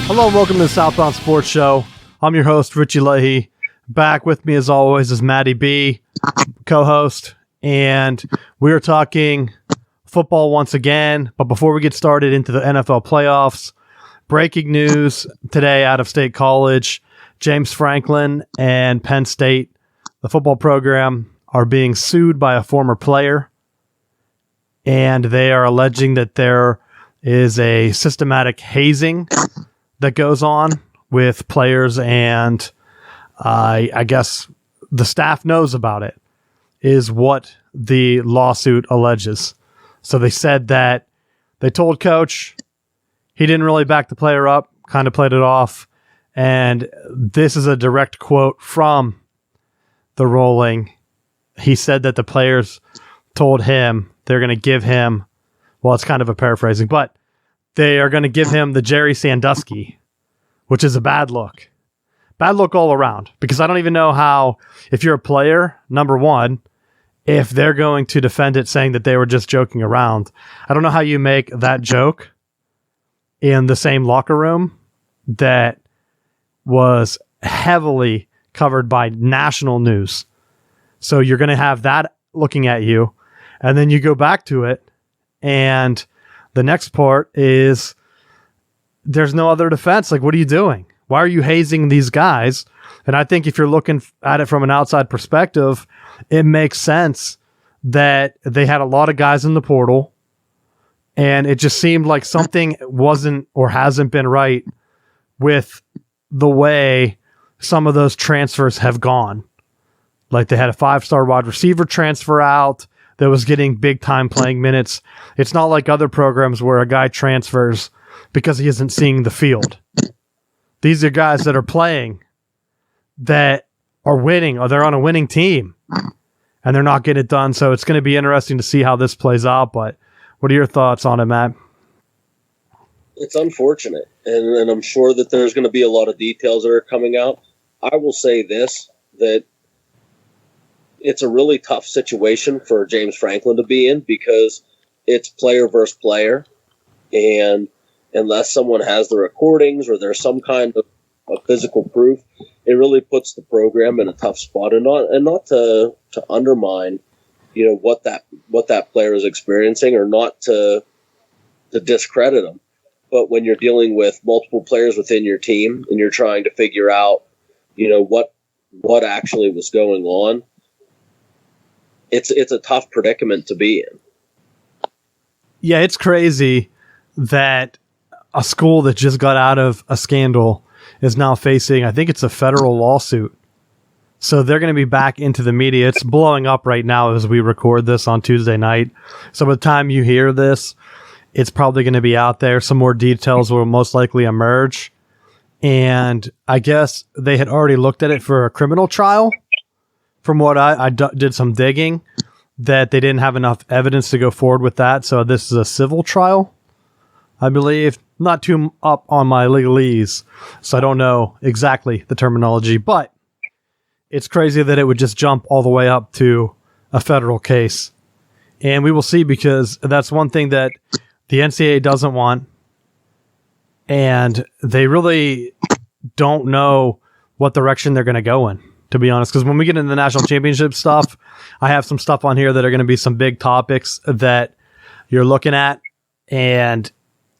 Hello and welcome to the Southbound Sports Show. I'm your host, Richie Leahy. Back with me, as always, is Maddie B, co-host, and we are talking football once again. But before we get started into the NFL playoffs, breaking news today out of State College. James Franklin and Penn State, the football program, are being sued by a former player, and they are alleging that there is a systematic hazing that goes on with players, and I guess the staff knows about it, is what the lawsuit alleges. So they said that they told coach, he didn't really back the player up, kind of played it off, and this is a direct quote from the ruling. He said that the players told him they're going to give him, well, it's kind of a paraphrasing, but they are going to give him the Jerry Sandusky, which is a bad look. Bad look all around, because I don't even know how, if you're a player, number one, if they're going to defend it saying that they were just joking around. I don't know how you make that joke in the same locker room that was heavily covered by national news. So you're going to have that looking at you, and then you go back to it, and the next part is there's no other defense. Like, what are you doing? Why are you hazing these guys? And I think if you're looking at it from an outside perspective, it makes sense that they had a lot of guys in the portal, and it just seemed like something wasn't or hasn't been right with the way some of those transfers have gone. Like, they had a 5-star wide receiver transfer out that was getting big time playing minutes. It's not like other programs where a guy transfers because he isn't seeing the field. These are guys that are playing, that are winning, or they're on a winning team, and they're not getting it done. So it's going to be interesting to see how this plays out. But what are your thoughts on it, Matt? It's unfortunate, and I'm sure that there's going to be a lot of details that are coming out. I will say this, that it's a really tough situation for James Franklin to be in, because it's player versus player, and unless someone has the recordings or there's some kind of physical proof, it really puts the program in a tough spot, and not to undermine, what that player is experiencing, or not to discredit them. But when you're dealing with multiple players within your team and you're trying to figure out, what actually was going on, it's a tough predicament to be in. Yeah, it's crazy that a school that just got out of a scandal is now facing, I think it's a federal lawsuit. So they're going to be back into the media. It's blowing up right now as we record this on Tuesday night. So by the time you hear this, it's probably going to be out there. Some more details will most likely emerge. And I guess they had already looked at it for a criminal trial. From what I did some digging, that they didn't have enough evidence to go forward with that. So this is a civil trial, I believe. Not too up on my legalese, so I don't know exactly the terminology, but it's crazy that it would just jump all the way up to a federal case. And we will see, because that's one thing that the NCAA doesn't want, and they really don't know what direction they're going to go in, to be honest. Because when we get into the national championship stuff, I have some stuff on here that are going to be some big topics that you're looking at, and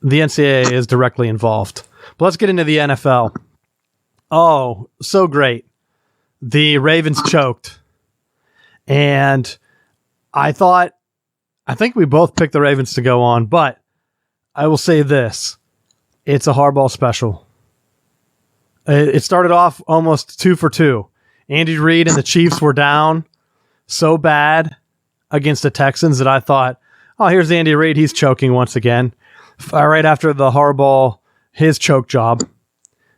the NCAA is directly involved. But let's get into the NFL. Oh, so great. The Ravens choked. And I think we both picked the Ravens to go on, but I will say this. It's a Harbaugh special. It started off almost 2 for 2. Andy Reid and the Chiefs were down so bad against the Texans that I thought, oh, here's Andy Reid. He's choking once again. Right after the Harbaugh, his choke job.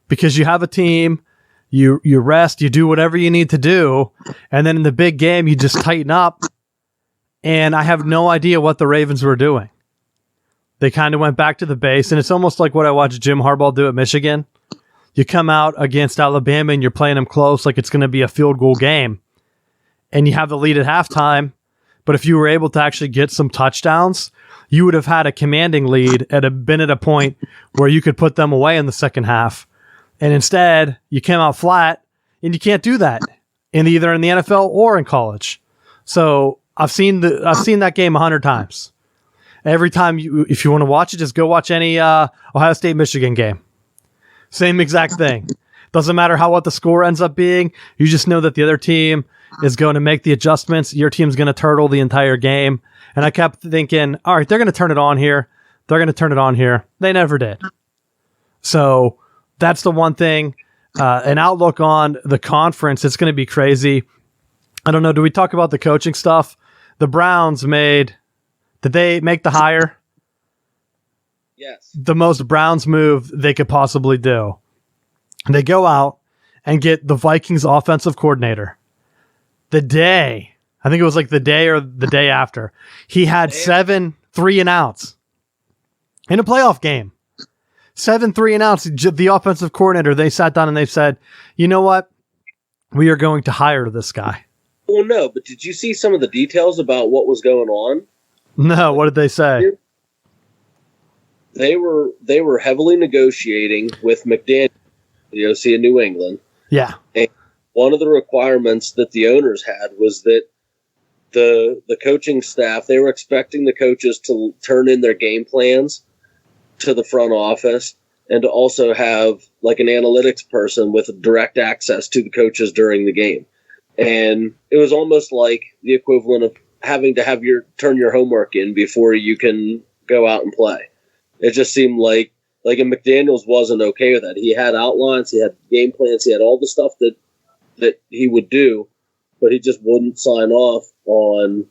Because you have a team, you rest, you do whatever you need to do, and then in the big game, you just tighten up. And I have no idea what the Ravens were doing. They kind of went back to the base, and it's almost like what I watched Jim Harbaugh do at Michigan. You come out against Alabama and you're playing them close like it's going to be a field goal game, and you have the lead at halftime. But if you were able to actually get some touchdowns, you would have had a commanding lead been at a point where you could put them away in the second half. And instead, you came out flat, and you can't do that either in the NFL or in college. So I've seen that game 100 times. Every time if you want to watch it, just go watch any Ohio State Michigan game. Same exact thing. Doesn't matter what the score ends up being. You just know that the other team is going to make the adjustments. Your team's going to turtle the entire game. And I kept thinking, all right, they're going to turn it on here. They're going to turn it on here. They never did. So that's the one thing. An outlook on the conference, it's going to be crazy. I don't know. Do we talk about the coaching stuff? The Browns did they make the hire? Yes. The most Browns move they could possibly do. They go out and get the Vikings offensive coordinator. I think it was like the day or the day after, he had 7 3-and-outs in a playoff game. 7 3-and-outs. The offensive coordinator, they sat down and they said, you know what? We are going to hire this guy. Well, no, but did you see some of the details about what was going on? No, what did they say? They were heavily negotiating with McDaniel, the OC in New England. Yeah. And one of the requirements that the owners had was that the coaching staff, they were expecting the coaches to turn in their game plans to the front office and to also have like an analytics person with direct access to the coaches during the game. And it was almost like the equivalent of having to turn your homework in before you can go out and play. It just seemed like and McDaniels wasn't okay with that. He had outlines, he had game plans, he had all the stuff that he would do, but he just wouldn't sign off on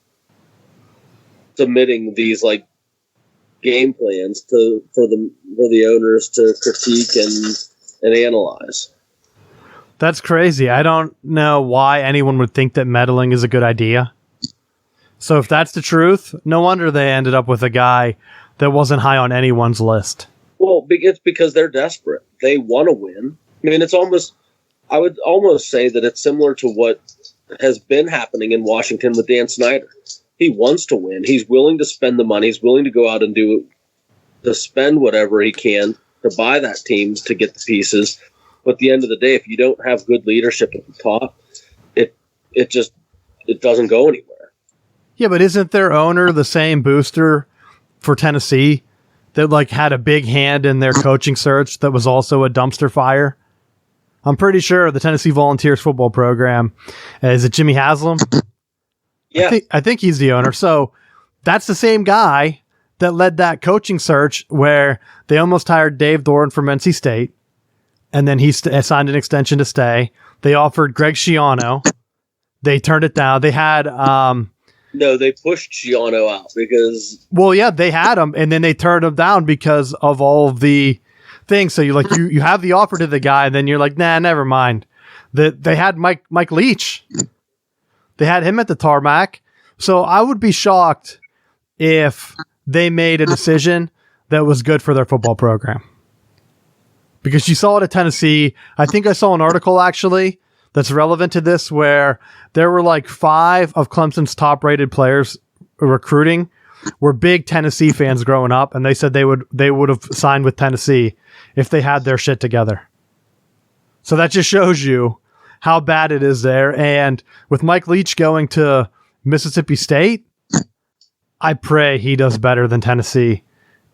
submitting these like game plans for the owners to critique and analyze. That's crazy. I don't know why anyone would think that meddling is a good idea. So if that's the truth, no wonder they ended up with a guy that wasn't high on anyone's list. Well, it's because they're desperate. They want to win. I mean, I would almost say that it's similar to what has been happening in Washington with Dan Snyder. He wants to win. He's willing to spend the money. He's willing to go out and to spend whatever he can to buy that team to get the pieces. But at the end of the day, if you don't have good leadership at the top, it doesn't go anywhere. Yeah, but isn't their owner the same booster for Tennessee that like had a big hand in their coaching search that was also a dumpster fire? I'm pretty sure the Tennessee Volunteers football program, is it Jimmy Haslam? Yeah. I think he's the owner. So that's the same guy that led that coaching search where they almost hired Dave Doran from NC State. And then he signed an extension to stay. They offered Greg Schiano. They turned it down. They had... No, they pushed Schiano out because... Well, yeah, they had him, and then they turned him down because of all of the things. So you have the offer to the guy, and then you're like, nah, never mind. They had Mike Leach. They had him at the tarmac. So I would be shocked if they made a decision that was good for their football program. Because you saw it at Tennessee. I think I saw an article, actually, that's relevant to this where there were like 5 of Clemson's top-rated players recruiting were big Tennessee fans growing up, and they said they would have signed with Tennessee if they had their shit together. So that just shows you how bad it is there. And with Mike Leach going to Mississippi State, I pray he does better than Tennessee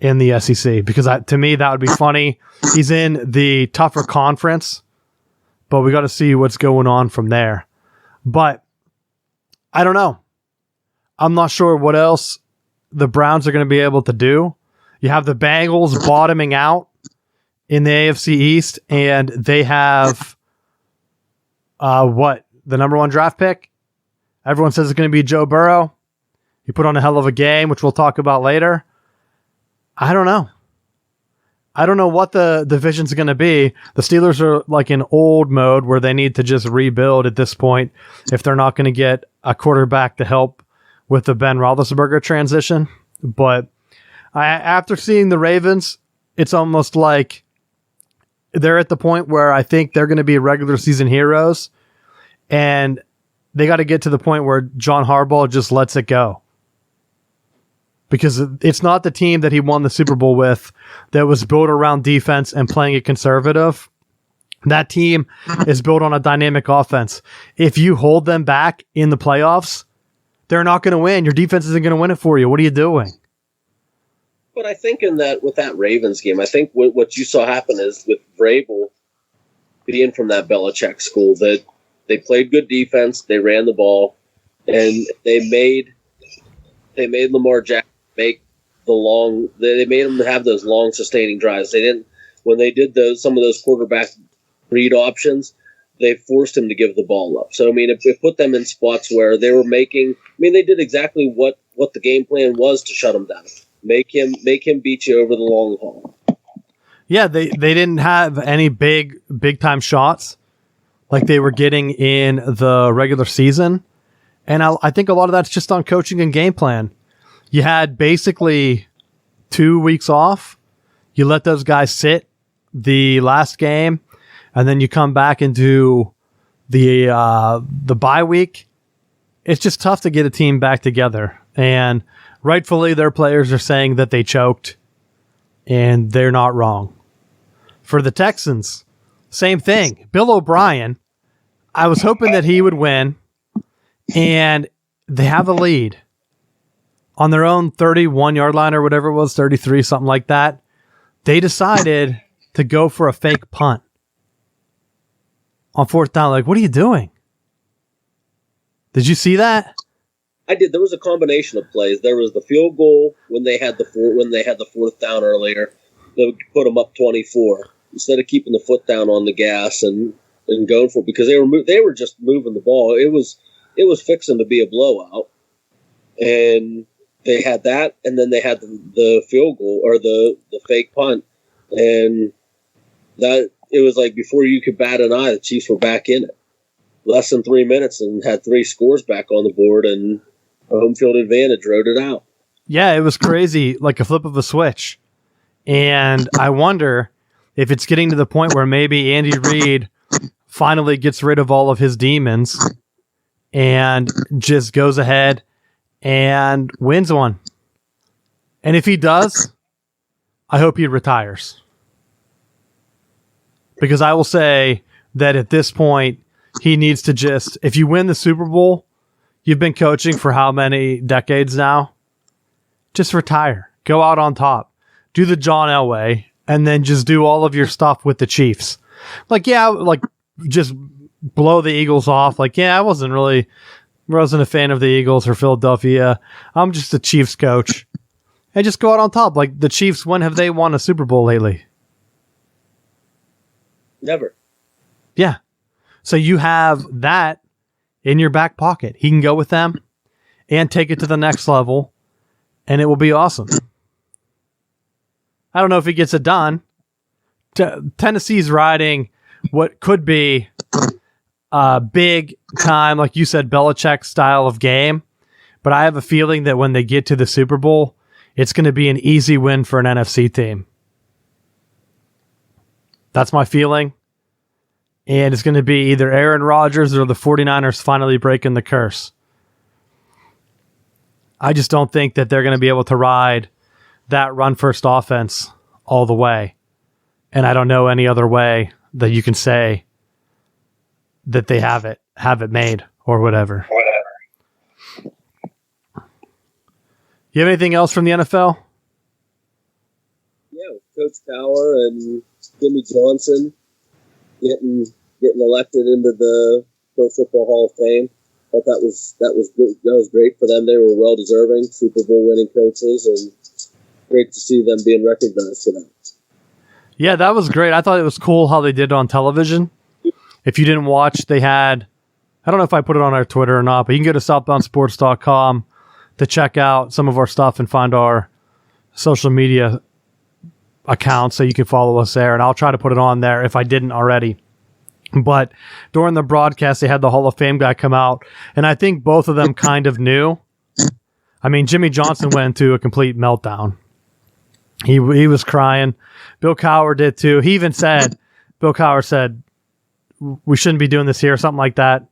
in the SEC, because to me that would be funny. He's in the tougher conference, but we got to see what's going on from there. But I don't know. I'm not sure what else the Browns are going to be able to do. You have the Bengals bottoming out in the AFC East, and they have the number 1 draft pick? Everyone says it's going to be Joe Burrow. He put on a hell of a game, which we'll talk about later. I don't know. I don't know what the division's going to be. The Steelers are like in old mode where they need to just rebuild at this point if they're not going to get a quarterback to help with the Ben Roethlisberger transition. But after seeing the Ravens, it's almost like they're at the point where I think they're going to be regular season heroes, and they got to get to the point where John Harbaugh just lets it go. because it's not the team that he won the Super Bowl with that was built around defense and playing it conservative. That team is built on a dynamic offense. If you hold them back in the playoffs, they're not going to win. Your defense isn't going to win it for you. What are you doing? But I think with that Ravens game, I think what you saw happen is with Vrabel being from that Belichick school, that they played good defense, they ran the ball, and they made Lamar Jackson make they made him have those long sustaining drives. They didn't, when they did some of those quarterback read options, they forced him to give the ball up. So, I mean, it put them in spots where they were they did exactly what the game plan was to shut him down. Make him beat you over the long haul. Yeah, they didn't have any big time shots like they were getting in the regular season. And I think a lot of that's just on coaching and game plan. You had basically 2 weeks off. You let those guys sit the last game, and then you come back into the bye week. It's just tough to get a team back together. And rightfully, their players are saying that they choked, and they're not wrong. For the Texans, same thing. Bill O'Brien, I was hoping that he would win, and they have a lead on their own 31-yard line or whatever it was, 33, something like that. They decided to go for a fake punt on fourth down. Like, what are you doing? Did you see that? I did. There was a combination of plays. There was the field goal when they had the fourth down earlier. They put them up 24 instead of keeping the foot down on the gas and going for it, because they were just moving the ball. It was fixing to be a blowout, and they had that, and then they had the field goal or the fake punt, and that it was like before you could bat an eye, the Chiefs were back in it. Less than 3 minutes and had 3 scores back on the board, and a home field advantage rode it out. Yeah, it was crazy, like a flip of a switch. And I wonder if it's getting to the point where maybe Andy Reid finally gets rid of all of his demons and just goes ahead and wins one. And if he does, I hope he retires. Because I will say that at this point, he needs to just, if you win the Super Bowl, you've been coaching for how many decades now? Just retire. Go out on top. Do the John Elway, and then just do all of your stuff with the Chiefs. Just blow the Eagles off. I wasn't a fan of the Eagles or Philadelphia. I'm just a Chiefs coach. And just go out on top. Like the Chiefs, when have they won a Super Bowl lately? Never. Yeah. So you have that in your back pocket. He can go with them and take it to the next level, and it will be awesome. I don't know if he gets it done. Tennessee's riding what could be a big time, like you said, Belichick style of game. But I have a feeling that when they get to the Super Bowl, it's going to be an easy win for an NFC team. That's my feeling. And it's going to be either Aaron Rodgers or the 49ers finally breaking the curse. I just don't think that they're going to be able to ride that run-first offense all the way. And I don't know any other way that you can say that they have it made or whatever. You have anything else from the NFL? Yeah, Coach Tower and Jimmy Johnson getting elected into the Pro Football Hall of Fame. I thought that was good. That was great for them. They were well deserving Super Bowl winning coaches, and great to see them being recognized for that. Yeah, that was great. I thought it was cool how they did it on television. If you didn't watch, they had, I don't know if I put it on our Twitter or not, but you can go to southboundsports.com to check out some of our stuff and find our social media accounts so you can follow us there. And I'll try to put it on there if I didn't already. But during the broadcast, they had the Hall of Fame guy come out, and I think both of them kind of knew. I mean, Jimmy Johnson went into a complete meltdown. He was crying. Bill Cowher did too. He even said, Bill Cowher said, we shouldn't be doing this here, something like that,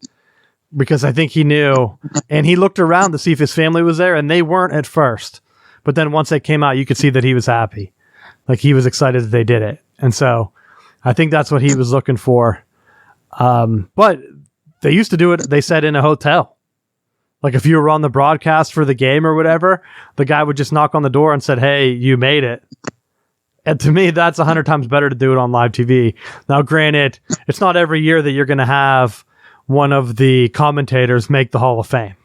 because I think he knew. And he looked around to see if his family was there, and they weren't at first. But then once they came out, you could see that he was happy. Like, he was excited that they did it. And so I think that's what he was looking for. But they used to do it, they said, in a hotel. Like, if you were on the broadcast for the game or whatever, the guy would just knock on the door and said, "Hey, you made it." And to me, that's 100 times better to do it on live TV. Now, granted, it's not every year that you're going to have one of the commentators make the Hall of Fame.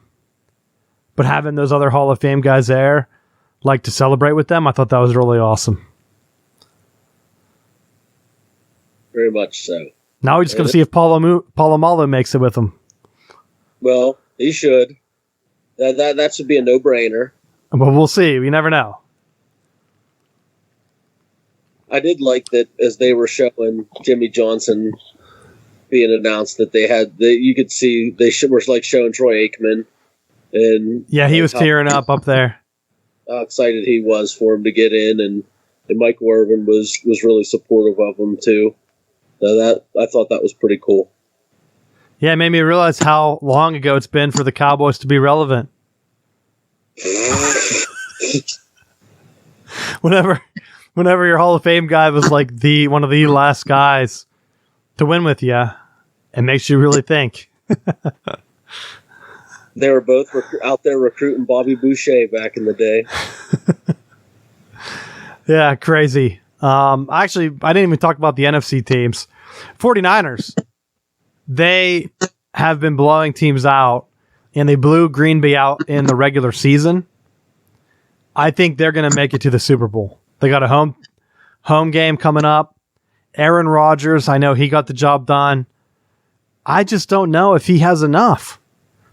But having those other Hall of Fame guys there, like, to celebrate with them, I thought that was really awesome. Very much so. Now we're just going to see if Polamalu makes it with them. Well, he should. That should be a no-brainer. But we'll see. We never know. I did like that as they were showing Jimmy Johnson being announced that you could see they were like showing Troy Aikman. And yeah, he was tearing up there. How excited he was for him to get in, and Michael Irvin was really supportive of him too. So I thought that was pretty cool. Yeah, it made me realize how long ago it's been for the Cowboys to be relevant. Whenever your Hall of Fame guy was like one of the last guys to win with you, it makes you really think. They were both out there recruiting Bobby Boucher back in the day. Yeah, crazy. Actually, I didn't even talk about the NFC teams. 49ers, they have been blowing teams out, and they blew Green Bay out in the regular season. I think they're going to make it to the Super Bowl. They got a home game coming up. Aaron Rodgers, I know he got the job done. I just don't know if he has enough.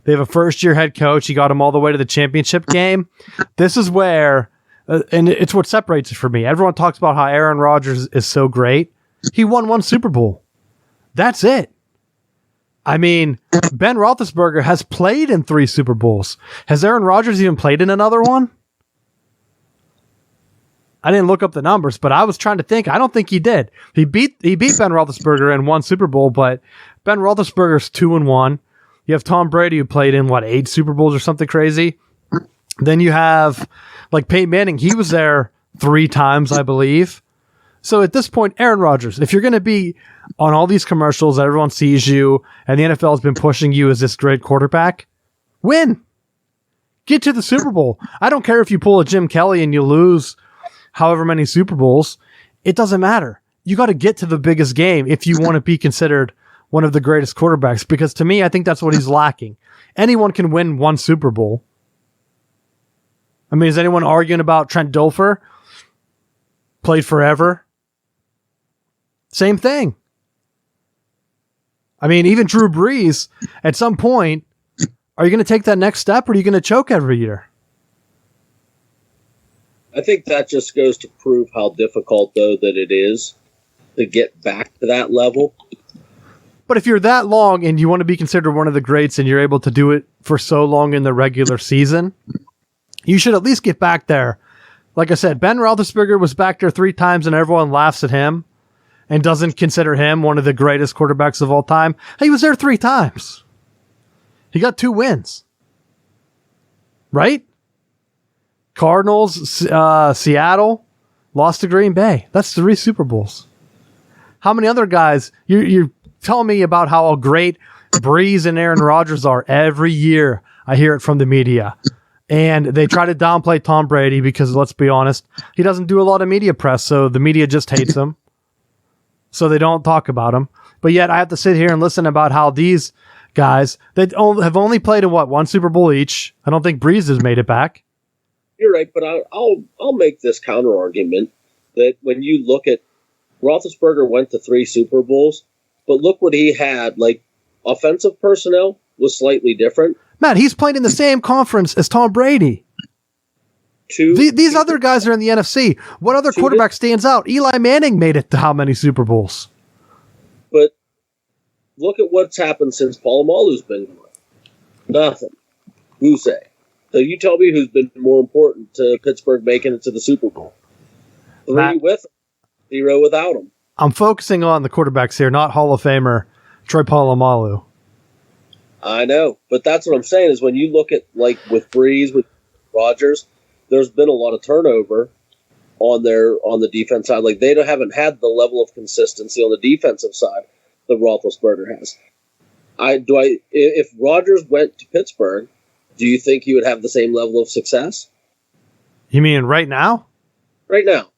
They have a first-year head coach. He got him all the way to the championship game. This is where, and it's what separates it for me. Everyone talks about how Aaron Rodgers is so great. He won one Super Bowl. That's it. I mean, Ben Roethlisberger has played in 3 Super Bowls. Has Aaron Rodgers even played in another one? I didn't look up the numbers, but I was trying to think. I don't think he did. He beat Ben Roethlisberger in 1 Super Bowl, but Ben Roethlisberger's 2-1. You have Tom Brady, who played in 8 Super Bowls or something crazy. Then you have like Peyton Manning. He was there 3 times, I believe. So at this point, Aaron Rodgers, if you're going to be on all these commercials, everyone sees you, and the NFL has been pushing you as this great quarterback, win. Get to the Super Bowl. I don't care if you pull a Jim Kelly and you lose however many Super Bowls. It doesn't matter. You got to get to the biggest game if you want to be considered one of the greatest quarterbacks, because to me, I think that's what he's lacking. Anyone can win 1 Super Bowl. I mean, is anyone arguing about Trent Dilfer? Played forever. Same thing. I mean, even Drew Brees, at some point, are you going to take that next step, or are you going to choke every year? I think that just goes to prove how difficult, though, that it is to get back to that level. But if you're that long and you want to be considered one of the greats and you're able to do it for so long in the regular season, you should at least get back there. Like I said, Ben Roethlisberger was back there 3 times and everyone laughs at him and doesn't consider him one of the greatest quarterbacks of all time. He was there 3 times. He got 2 wins. Right? Cardinals, Seattle, lost to Green Bay. That's 3 Super Bowls. How many other guys? You're telling me about how great Breeze and Aaron Rodgers are every year. I hear it from the media. And they try to downplay Tom Brady because, let's be honest, he doesn't do a lot of media press, so the media just hates him. So they don't talk about him. But yet I have to sit here and listen about how these guys that have only played in 1 Super Bowl each. I don't think Breeze has made it back. You're right, but I'll make this counter argument that when you look at Roethlisberger went to 3 Super Bowls, but look what he had. Like, offensive personnel was slightly different. Matt, he's playing in the same conference as Tom Brady. These other guys are in the NFC. What other quarterback stands out? Eli Manning made it to how many Super Bowls? But look at what's happened since Polamalu's been gone. Nothing. Who say? So you tell me who's been more important to Pittsburgh making it to the Super Bowl. 3 with him, 0 without him. I'm focusing on the quarterbacks here, not Hall of Famer Troy Polamalu. I know, but that's what I'm saying is when you look at, like, with Breeze, with Rodgers, there's been a lot of turnover on the defense side. Like, they haven't had the level of consistency on the defensive side that Roethlisberger has. If Rodgers went to Pittsburgh, do you think he would have the same level of success? You mean right now? Right now.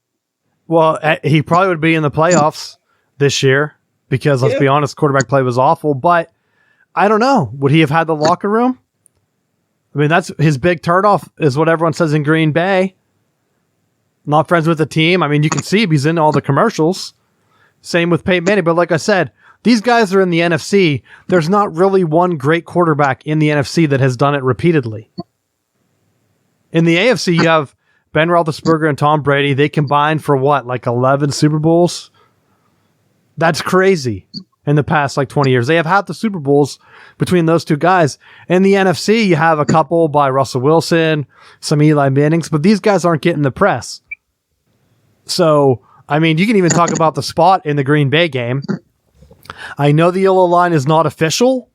Well, he probably would be in the playoffs this year because, let's be honest, quarterback play was awful. But I don't know. Would he have had the locker room? I mean, that's his big turnoff is what everyone says in Green Bay. Not friends with the team. I mean, you can see he's in all the commercials. Same with Peyton Manning. But like I said, these guys are in the NFC. There's not really one great quarterback in the NFC that has done it repeatedly. In the AFC, you have Ben Roethlisberger and Tom Brady. They combined for what, like 11 Super Bowls? That's crazy. In the past, 20 years. They have half the Super Bowls between those two guys. In the NFC, you have a couple by Russell Wilson, some Eli Mannings, but these guys aren't getting the press. So, I mean, you can even talk about the spot in the Green Bay game. I know the yellow line is not official,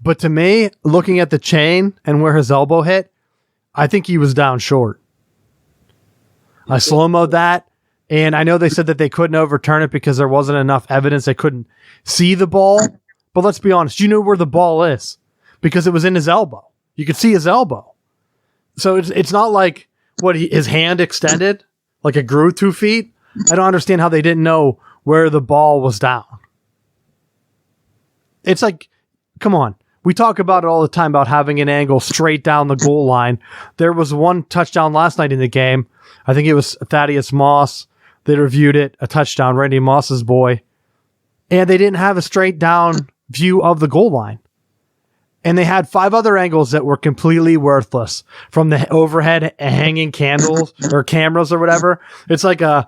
but to me, looking at the chain and where his elbow hit, I think he was down short. I slow-moed that. And I know they said that they couldn't overturn it because there wasn't enough evidence. They couldn't see the ball. But let's be honest. You knew where the ball is because it was in his elbow. You could see his elbow. So it's not like his hand extended, like it grew 2 feet. I don't understand how they didn't know where the ball was down. It's like, come on. We talk about it all the time about having an angle straight down the goal line. There was one touchdown last night in the game. I think it was Thaddeus Moss. They reviewed it, a touchdown, Randy Moss's boy. And they didn't have a straight down view of the goal line. And they had 5 other angles that were completely worthless. From the overhead hanging candles or cameras or whatever. It's like a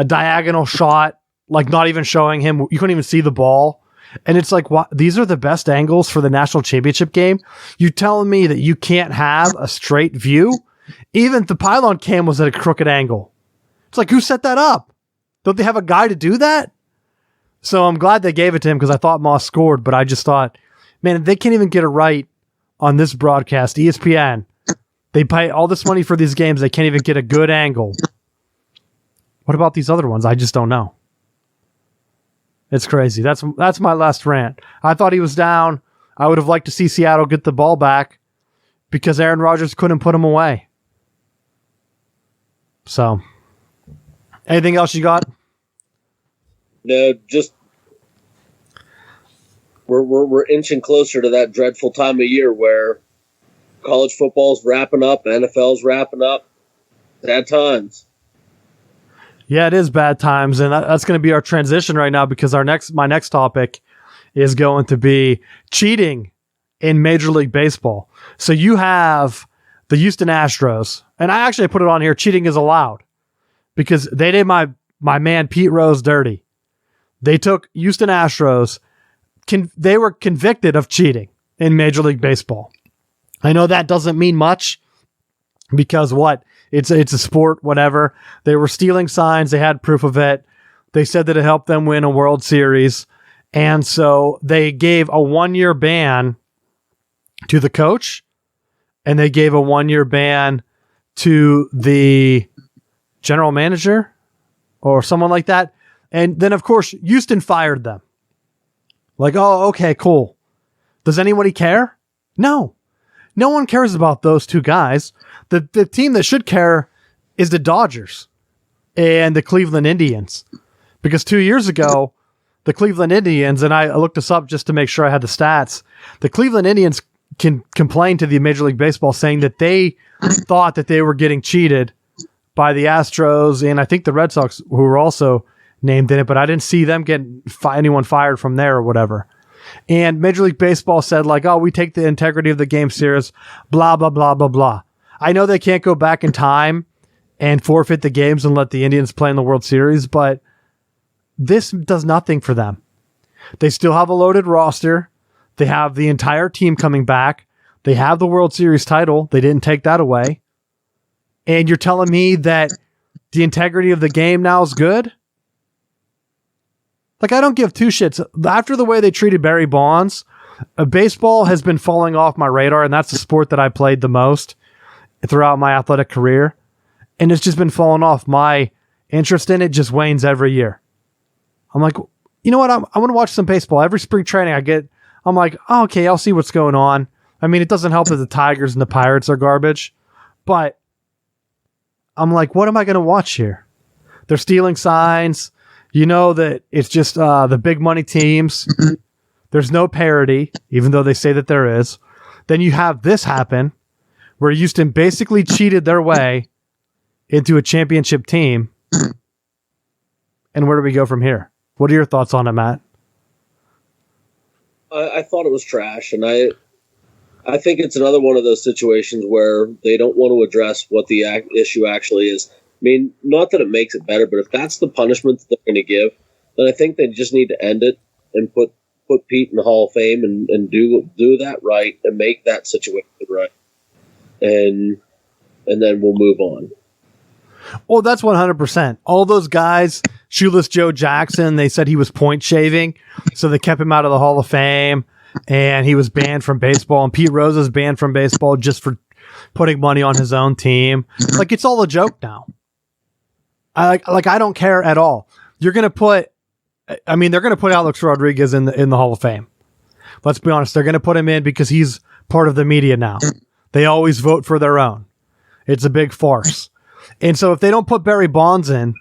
diagonal shot, like not even showing him. You couldn't even see the ball. And it's like, what? These are the best angles for the national championship game? You telling me that you can't have a straight view? Even the pylon cam was at a crooked angle. It's like, who set that up? Don't they have a guy to do that? So I'm glad they gave it to him because I thought Moss scored, but I just thought, man, they can't even get it right on this broadcast. ESPN, they pay all this money for these games. They can't even get a good angle. What about these other ones? I just don't know. It's crazy. That's my last rant. I thought he was down. I would have liked to see Seattle get the ball back because Aaron Rodgers couldn't put him away. So, anything else you got? No, just we're inching closer to that dreadful time of year where college football's wrapping up, NFL's wrapping up. Bad times. Yeah, it is bad times, and that's going to be our transition right now because my next topic is going to be cheating in Major League Baseball. So you have the Houston Astros, and I actually put it on here, cheating is allowed because they did my man Pete Rose dirty. They took Houston Astros, they were convicted of cheating in Major League Baseball. I know that doesn't mean much because what? It's a sport, whatever. They were stealing signs. They had proof of it. They said that it helped them win a World Series. And so they gave a 1-year ban to the coach, and they gave a 1-year ban to the general manager or someone like that. And then, of course, Houston fired them. Like, oh, okay, cool. Does anybody care? No. No one cares about those two guys. The team that should care is the Dodgers and the Cleveland Indians. Because 2 years ago, the Cleveland Indians, and I looked this up just to make sure I had the stats, the Cleveland Indians complained to the Major League Baseball saying that they thought that they were getting cheated by the Astros and I think the Red Sox, who were also named in it, but I didn't see them getting anyone fired from there or whatever. And Major League Baseball said like, oh, we take the integrity of the game serious, blah, blah, blah, blah, blah. I know they can't go back in time and forfeit the games and let the Indians play in the World Series, but this does nothing for them. They still have a loaded roster. They have the entire team coming back. They have the World Series title. They didn't take that away. And you're telling me that the integrity of the game now is good? Like, I don't give two shits. After the way they treated Barry Bonds, baseball has been falling off my radar, and that's the sport that I played the most. throughout my athletic career, and it's just been falling off. My interest in it just wanes every year. I'm like, you know what? I'm going to watch some baseball. Every spring training I'm like, oh, okay, I'll see what's going on. I mean, it doesn't help that the Tigers and the Pirates are garbage, but I'm like, what am I going to watch here? They're stealing signs. You know that it's just the big money teams. There's no parity, even though they say that there is. Then you have this happen where Houston basically cheated their way into a championship team. And where do we go from here? What are your thoughts on it, Matt? I thought it was trash, and I think it's another one of those situations where they don't want to address what the issue actually is. I mean, not that it makes it better, but if that's the punishment that they're going to give, then I think they just need to end it and put Pete in the Hall of Fame and do that right and make that situation right. And then we'll move on. Oh, that's 100%. All those guys, Shoeless Joe Jackson, they said he was point shaving, so they kept him out of the Hall of Fame, and he was banned from baseball, and Pete Rose is banned from baseball just for putting money on his own team. Like, it's all a joke now. I don't care at all. They're going to put Alex Rodriguez in the Hall of Fame. Let's be honest. They're going to put him in because he's part of the media now. They always vote for their own. It's a big farce. And so if they don't put Barry Bonds in,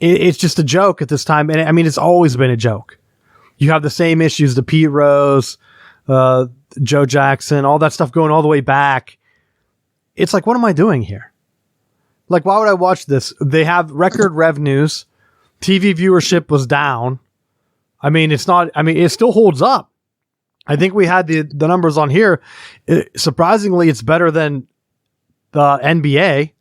it's just a joke at this time. And I mean, it's always been a joke. You have the same issues, the Pete Rose, Joe Jackson, all that stuff going all the way back. It's like, what am I doing here? Like, why would I watch this? They have record revenues. TV viewership was down. I mean, it still holds up. I think we had the numbers on here. Surprisingly, it's better than the NBA.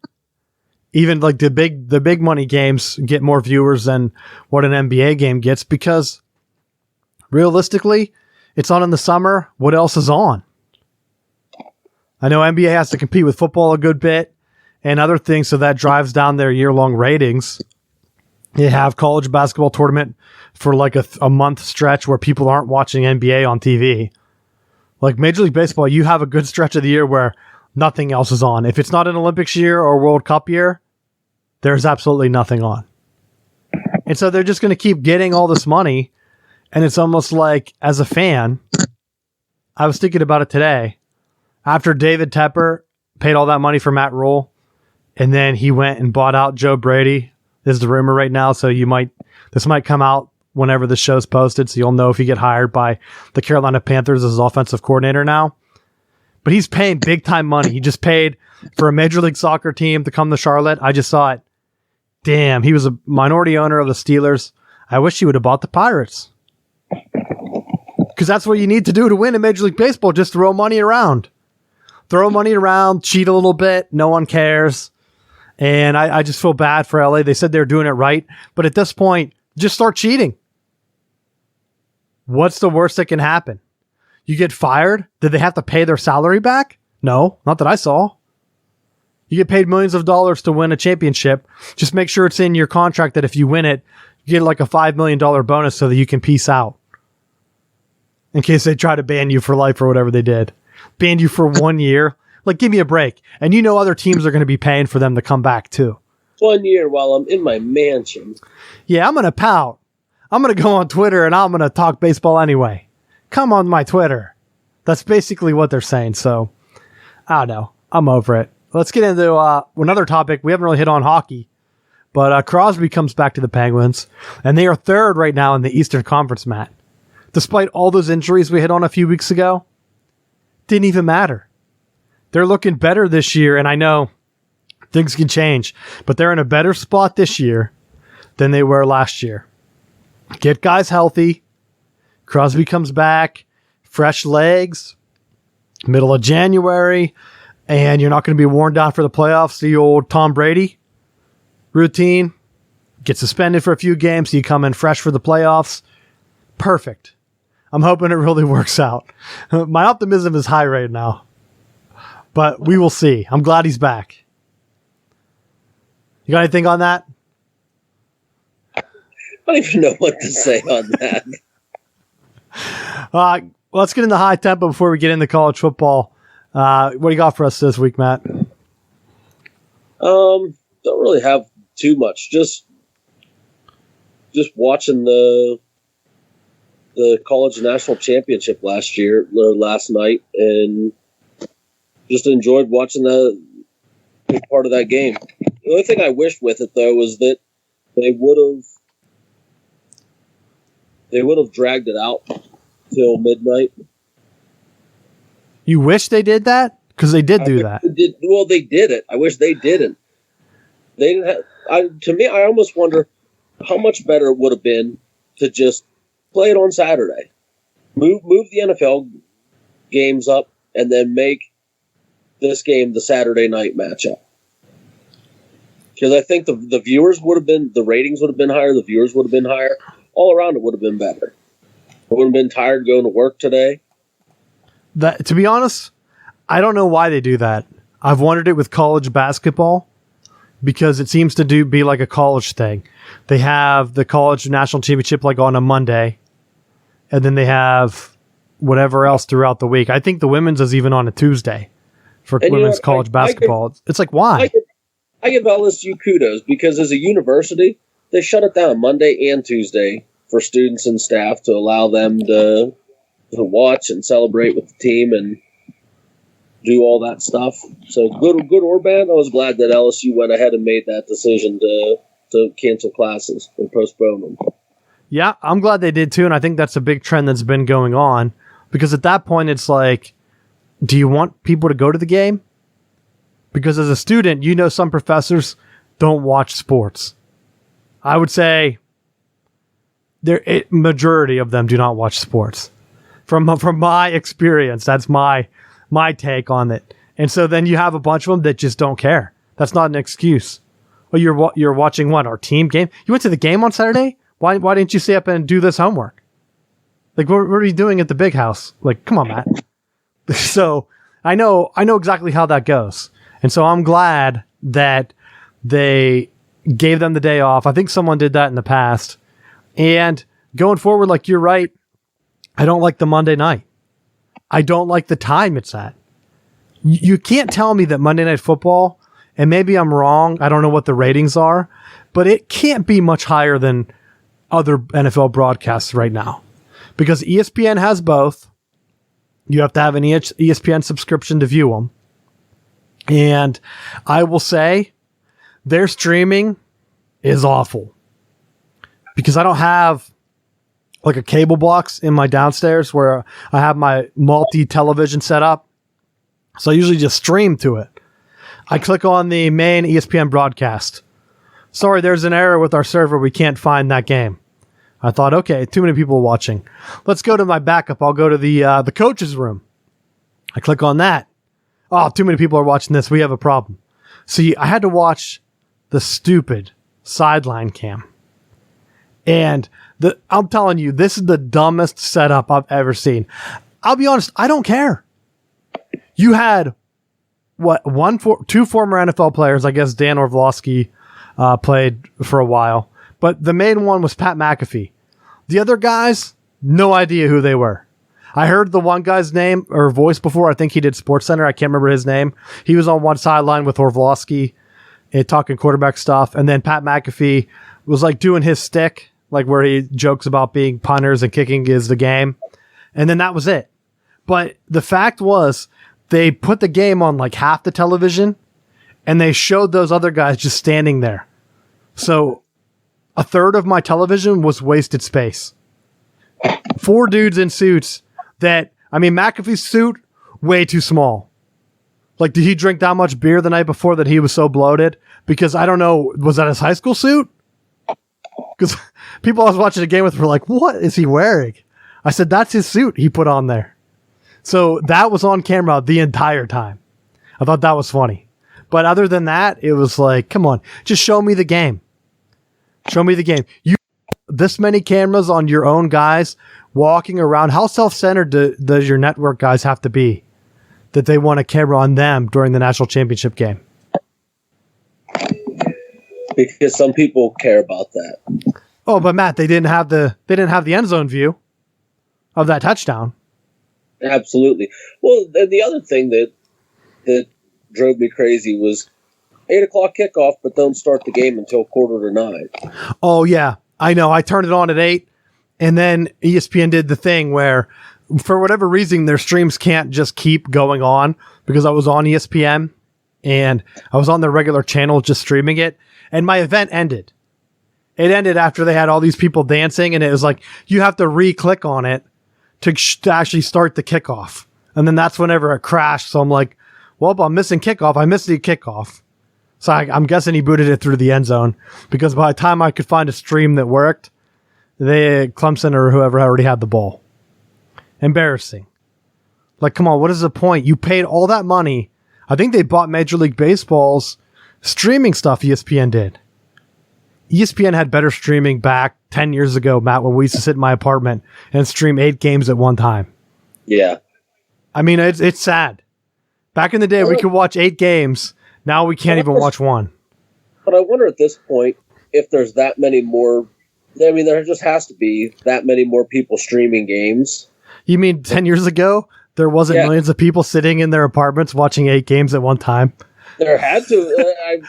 Even like the big money games get more viewers than what an NBA game gets because realistically, it's on in the summer. What else is on? I know NBA has to compete with football a good bit and other things, so that drives down their year-long ratings. You have college basketball tournament for like a month stretch where people aren't watching NBA on TV. Like Major League Baseball, you have a good stretch of the year where nothing else is on. If it's not an Olympics year or World Cup year, there's absolutely nothing on. And so they're just going to keep getting all this money. And it's almost like, as a fan, I was thinking about it today. After David Tepper paid all that money for Matt Rule, and then he went and bought out Joe Brady. This is the rumor right now, so this might come out whenever the show's posted, so you'll know if he get hired by the Carolina Panthers as offensive coordinator now. But he's paying big time money. He just paid for a Major League Soccer team to come to Charlotte. I just saw it. Damn, he was a minority owner of the Steelers. I wish he would have bought the Pirates. Because that's what you need to do to win in Major League Baseball. Just throw money around. Throw money around, cheat a little bit. No one cares. And I just feel bad for LA. They said they're doing it right. But at this point, just start cheating. What's the worst that can happen? You get fired? Did they have to pay their salary back? No, not that I saw. You get paid millions of dollars to win a championship. Just make sure it's in your contract that if you win it, you get like a $5 million bonus so that you can peace out. In case they try to ban you for life or whatever they did. Ban you for 1 year. Like, give me a break. And you know other teams are going to be paying for them to come back too. 1 year while I'm in my mansion. Yeah, I'm going to pout. I'm going to go on Twitter and I'm going to talk baseball anyway. Come on my Twitter. That's basically what they're saying. So, I don't know. I'm over it. Let's get into another topic. We haven't really hit on hockey. But Crosby comes back to the Penguins. And they are third right now in the Eastern Conference, Matt. Despite all those injuries we hit on a few weeks ago, didn't even matter. They're looking better this year, and I know things can change, but they're in a better spot this year than they were last year. Get guys healthy. Crosby comes back, fresh legs, middle of January, and you're not going to be worn down for the playoffs. The old Tom Brady routine. Get suspended for a few games, so you come in fresh for the playoffs. Perfect. I'm hoping it really works out. My optimism is high right now. But we will see. I'm glad he's back. You got anything on that? I don't even know what to say on that. Let's get into high tempo before we get into college football. What do you got for us this week, Matt? Don't really have too much. Just watching the college national championship last night, and just enjoyed watching the big part of that game. The only thing I wished with it though was that they would have dragged it out till midnight. You wish they did that? Because they did do that. They did it. I wish they didn't. They didn't have. To me, I almost wonder how much better it would have been to just play it on Saturday. Move the NFL games up, and then make this game the Saturday night matchup. Because I think the viewers would have been, the ratings would have been higher, the viewers would have been higher. All around it would have been better. I wouldn't have been tired going to work today. To be honest, I don't know why they do that. I've wondered it with college basketball, because it seems to be like a college thing. They have the college national championship like on a Monday, and then they have whatever else throughout the week. I think the women's is even on a Tuesday for women's college basketball. It's like, why? I give LSU kudos, because as a university, they shut it down Monday and Tuesday for students and staff to allow them to watch and celebrate with the team and do all that stuff. So good or bad, I was glad that LSU went ahead and made that decision to cancel classes and postpone them. Yeah, I'm glad they did too, and I think that's a big trend that's been going on, because at that point it's like, do you want people to go to the game? Because as a student, some professors don't watch sports. I would say majority of them do not watch sports. From my experience, that's my take on it. And so then you have a bunch of them that just don't care. That's not an excuse. Well, you're watching what, our team game? You went to the game on Saturday? Why didn't you stay up and do this homework? Like, what are you doing at the big house? Like, come on, Matt. So I know exactly how that goes. And so I'm glad that they gave them the day off. I think someone did that in the past. And going forward, like, you're right, I don't like the Monday night. I don't like the time it's at. You can't tell me that Monday Night Football, and maybe I'm wrong, I don't know what the ratings are, but it can't be much higher than other NFL broadcasts right now. Because ESPN has both. You have to have an ESPN subscription to view them. And I will say, their streaming is awful. Because I don't have like a cable box in my downstairs where I have my multi-television set up. So I usually just stream to it. I click on the main ESPN broadcast. Sorry, there's an error with our server. We can't find that game. I thought, okay, too many people watching. Let's go to my backup. I'll go to the coach's room. I click on that. Oh, too many people are watching this. We have a problem. See, I had to watch the stupid sideline cam. And I'm telling you, this is the dumbest setup I've ever seen. I'll be honest, I don't care. You had two former NFL players. I guess Dan Orlovsky played for a while, but the main one was Pat McAfee. The other guys, no idea who they were. I heard the one guy's name or voice before. I think he did SportsCenter. I can't remember his name. He was on one sideline with Orlovsky and talking quarterback stuff. And then Pat McAfee was like doing his stick, like where he jokes about being punters and kicking is the game. And then that was it. But the fact was, they put the game on like half the television and they showed those other guys just standing there. So a third of my television was wasted space. 4 dudes in suits McAfee's suit, way too small. Like, did he drink that much beer the night before that he was so bloated? Because I don't know, was that his high school suit? Because people I was watching the game with were like, what is he wearing? I said, that's his suit he put on there. So that was on camera the entire time. I thought that was funny. But other than that, it was like, come on, just show me the game. Show me the game. You this many cameras on your own guys walking around. How self-centered does your network guys have to be that they want a camera on them during the national championship game? Because some people care about that. Oh, but Matt, they didn't have the end zone view of that touchdown. Absolutely. Well, the other thing that drove me crazy was 8 o'clock kickoff, but don't start the game until 8:45. Oh, yeah. I know. I turned it on at 8, and then ESPN did the thing where, for whatever reason, their streams can't just keep going on because I was on ESPN, and I was on their regular channel just streaming it, and my event ended. It ended after they had all these people dancing, and it was like, you have to re-click on it to actually start the kickoff. And then that's whenever it crashed. So I'm like, well, I'm missing kickoff. I missed the kickoff. So I'm guessing he booted it through the end zone, because by the time I could find a stream that worked, Clemson or whoever already had the ball. Embarrassing. Like, come on, what is the point? You paid all that money. I think they bought Major League Baseball's streaming stuff, ESPN did. ESPN had better streaming back 10 years ago, Matt, when we used to sit in my apartment and stream 8 games at one time. Yeah. I mean, it's sad. Back in the day, we could watch 8 games. Now we can't even watch one. But I wonder at this point if there's that many more. I mean, there just has to be that many more people streaming games. You mean 10 years ago, there wasn't millions of people sitting in their apartments watching 8 games at one time? There had to.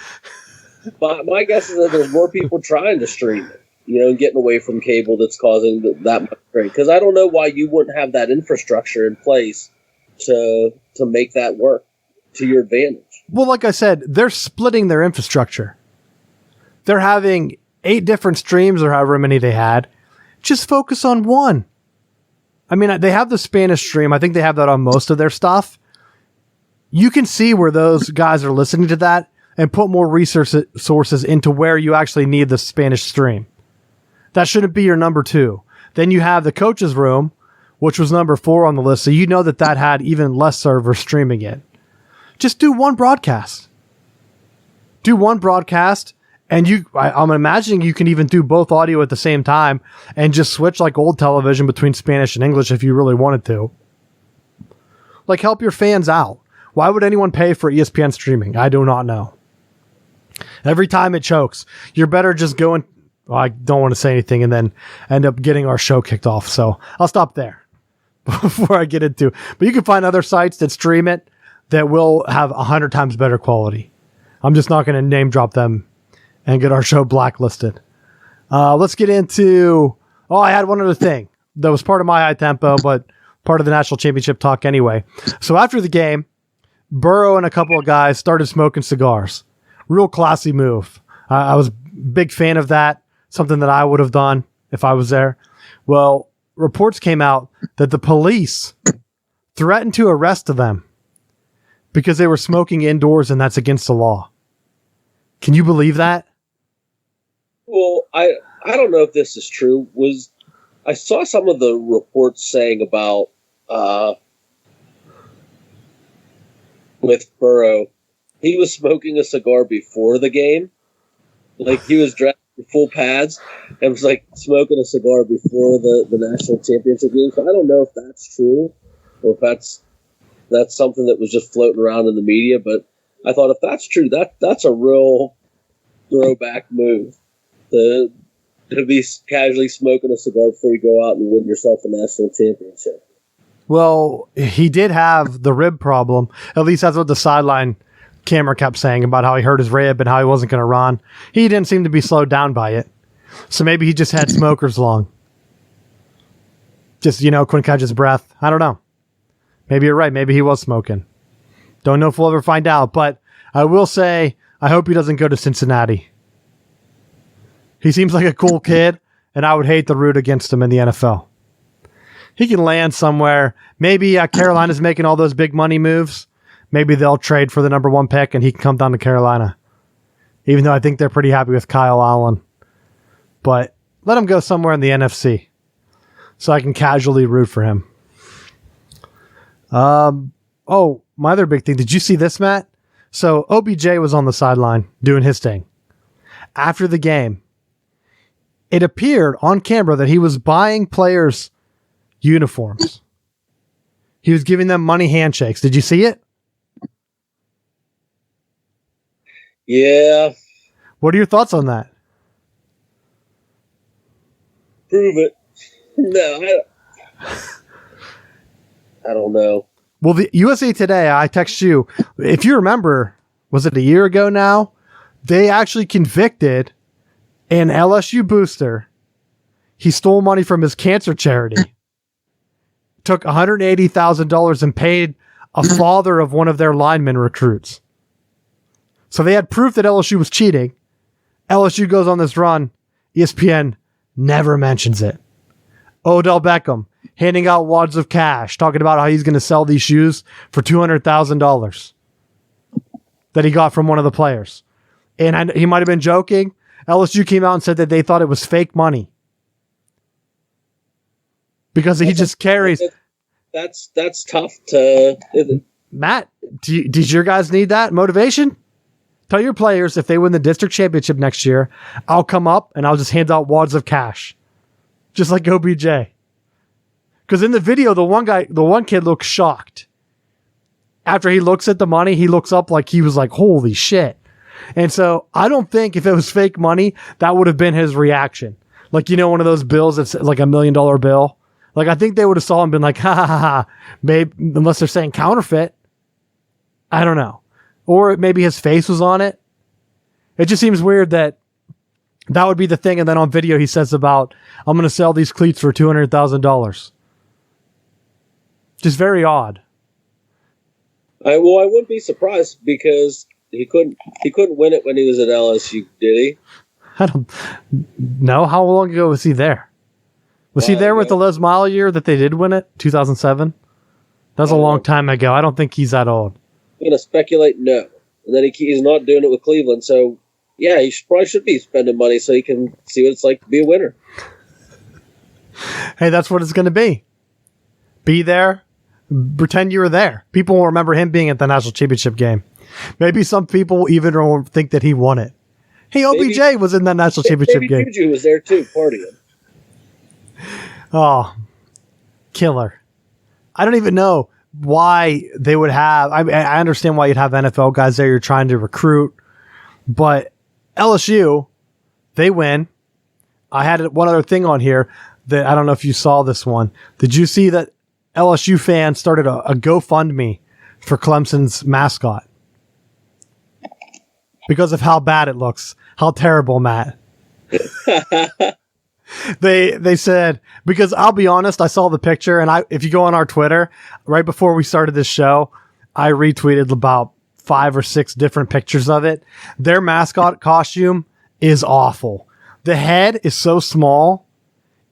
My guess is that there's more people trying to stream it, and getting away from cable that's causing that much strain. Because I don't know why you wouldn't have that infrastructure in place to make that work to your advantage. Well, like I said, they're splitting their infrastructure. They're having 8 different streams or however many they had. Just focus on one. I mean, they have the Spanish stream. I think they have that on most of their stuff. You can see where those guys are listening to that and put more resources into where you actually need the Spanish stream. That shouldn't be your number 2. Then you have the coach's room, which was number 4 on the list. So you know that had even less servers streaming it. Just do one broadcast. Do one broadcast, and I'm imagining you can even do both audio at the same time and just switch like old television between Spanish and English if you really wanted to. Like, help your fans out. Why would anyone pay for ESPN streaming? I do not know. Every time it chokes, you're better just going. Well, I don't want to say anything and then end up getting our show kicked off. So I'll stop there before I get into. But you can find other sites that stream it that will have 100 times better quality. I'm just not going to name drop them and get our show blacklisted. Let's get into. Oh, I had one other thing that was part of my high tempo, but part of the national championship talk anyway. So after the game, Burrow and a couple of guys started smoking cigars. Real classy move. I was a big fan of that. Something that I would have done if I was there. Well, reports came out that the police threatened to arrest them because they were smoking indoors, and that's against the law. Can you believe that? Well, I don't know if this is true. I saw some of the reports saying about with Burrow, he was smoking a cigar before the game. Like, he was dressed in full pads and was like smoking a cigar before the national championship game. So I don't know if that's true or if that's something that was just floating around in the media. But I thought, if that's true, that's a real throwback move to be casually smoking a cigar before you go out and win yourself a national championship. Well, he did have the rib problem. At least that's what the sideline camera kept saying about how he hurt his rib and how he wasn't going to run. He didn't seem to be slowed down by it. So maybe he just had smoker's lung. Just, couldn't catch his breath. I don't know. Maybe you're right. Maybe he was smoking. Don't know if we'll ever find out. But I will say, I hope he doesn't go to Cincinnati. He seems like a cool kid, and I would hate to root against him in the NFL. He can land somewhere. Maybe Carolina's making all those big money moves. Maybe they'll trade for the number 1 pick and he can come down to Carolina. Even though I think they're pretty happy with Kyle Allen. But let him go somewhere in the NFC so I can casually root for him. Oh, my other big thing. Did you see this, Matt? So OBJ was on the sideline doing his thing. After the game, it appeared on camera that he was buying players' uniforms. He was giving them money handshakes. Did you see it? Yeah. What are your thoughts on that? Prove it. No, I don't know. Well, the USA Today, I text you. If you remember, was it a year ago now? They actually convicted an LSU booster. He stole money from his cancer charity, took $180,000 and paid a father of one of their lineman recruits. So they had proof that LSU was cheating. LSU goes on this run. ESPN never mentions it. Odell Beckham handing out wads of cash, talking about how he's going to sell these shoes for $200,000 that he got from one of the players. And he might have been joking. LSU came out and said that they thought it was fake money because he just carries. That's tough to. Matt, did your guys need that motivation? Tell your players if they win the district championship next year, I'll come up and I'll just hand out wads of cash, just like OBJ. Because in the video, the one kid looks shocked. After he looks at the money, he looks up like he was like, "Holy shit!" And so I don't think if it was fake money, that would have been his reaction. Like, you know, one of those bills that's like $1 million bill. Like, I think they would have saw him and been like, ha ha ha ha, maybe, unless they're saying counterfeit. I don't know. Or maybe his face was on it. It just seems weird that would be the thing. And then on video, he says about, I'm going to sell these cleats for $200,000. Just very odd. I wouldn't be surprised because he couldn't win it when he was at LSU, did he? I don't know. How long ago was he there? Was he there with the Les Miles year that they did win it? 2007? That was a long time ago. I don't think he's that old. I'm going to speculate no. And then he's not doing it with Cleveland. So, yeah, he probably should be spending money so he can see what it's like to be a winner. Hey, that's what it's going to be. Be there. Pretend you were there. People will remember him being at the national championship game. Maybe some people even won't think that he won it. Hey, OBJ was in that national championship game. Juju was there too, partying. Oh, killer. I don't even know why they would have. I understand why you'd have NFL guys there. You're trying to recruit. But LSU, they win. I had one other thing on here that I don't know if you saw this one. Did you see that LSU fans started a GoFundMe for Clemson's mascot? Because of how bad it looks. How terrible, Matt. They said, because I'll be honest, I saw the picture, and if you go on our Twitter, right before we started this show, I retweeted about 5 or 6 different pictures of it. Their mascot costume is awful. The head is so small,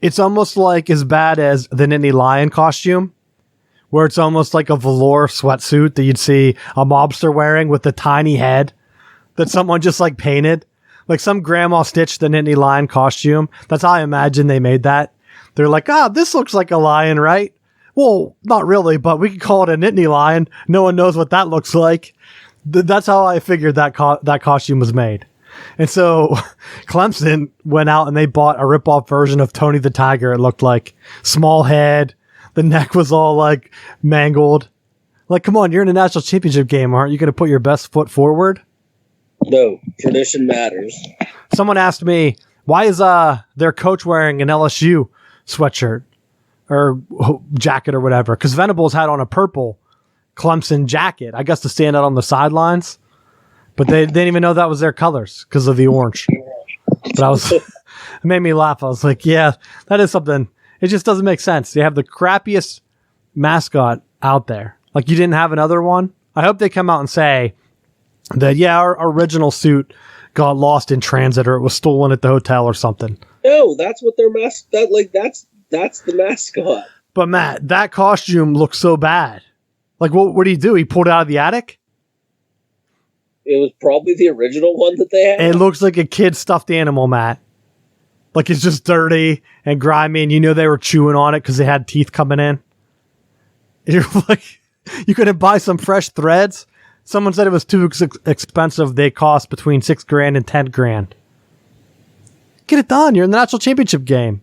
it's almost like as bad as the Nittany Lion costume, where it's almost like a velour sweatsuit that you'd see a mobster wearing with the tiny head that someone just like painted. Like some grandma stitched the Nittany Lion costume. That's how I imagine they made that. They're like, this looks like a lion, right? Well, not really, but we could call it a Nittany Lion. No one knows what that looks like. That's how I figured that costume was made. And so Clemson went out and they bought a rip-off version of Tony the Tiger. It looked like small head. The neck was all like mangled. Like, come on, you're in a national championship game. Aren't you going to put your best foot forward? No, tradition matters. Someone asked me, why is their coach wearing an LSU sweatshirt or jacket or whatever? Because Venables had on a purple Clemson jacket, I guess to stand out on the sidelines. But they didn't even know that was their colors because of the orange. But it made me laugh. I was like, yeah, that is something. It just doesn't make sense. They have the crappiest mascot out there. Like, you didn't have another one? I hope they come out and say that, yeah, our original suit got lost in transit or it was stolen at the hotel or something. No, that's what their that's the mascot. But Matt, that costume looks so bad. Like, what did he do? He pulled it out of the attic? It was probably the original one that they had. It looks like a kid stuffed animal, Matt. Like, it's just dirty and grimy, and you know they were chewing on it because they had teeth coming in. And you're like, you couldn't buy some fresh threads? Someone said it was too expensive. They cost between $6,000 and $10,000. Get it done. You're in the national championship game.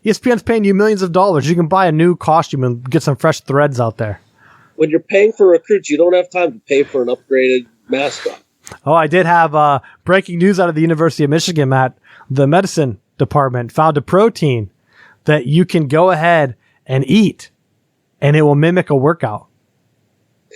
ESPN's paying you millions of dollars. You can buy a new costume and get some fresh threads out there. When you're paying for recruits, you don't have time to pay for an upgraded mascot. Oh, I did have breaking news out of the University of Michigan, Matt. The medicine department found a protein that you can go ahead and eat, and it will mimic a workout.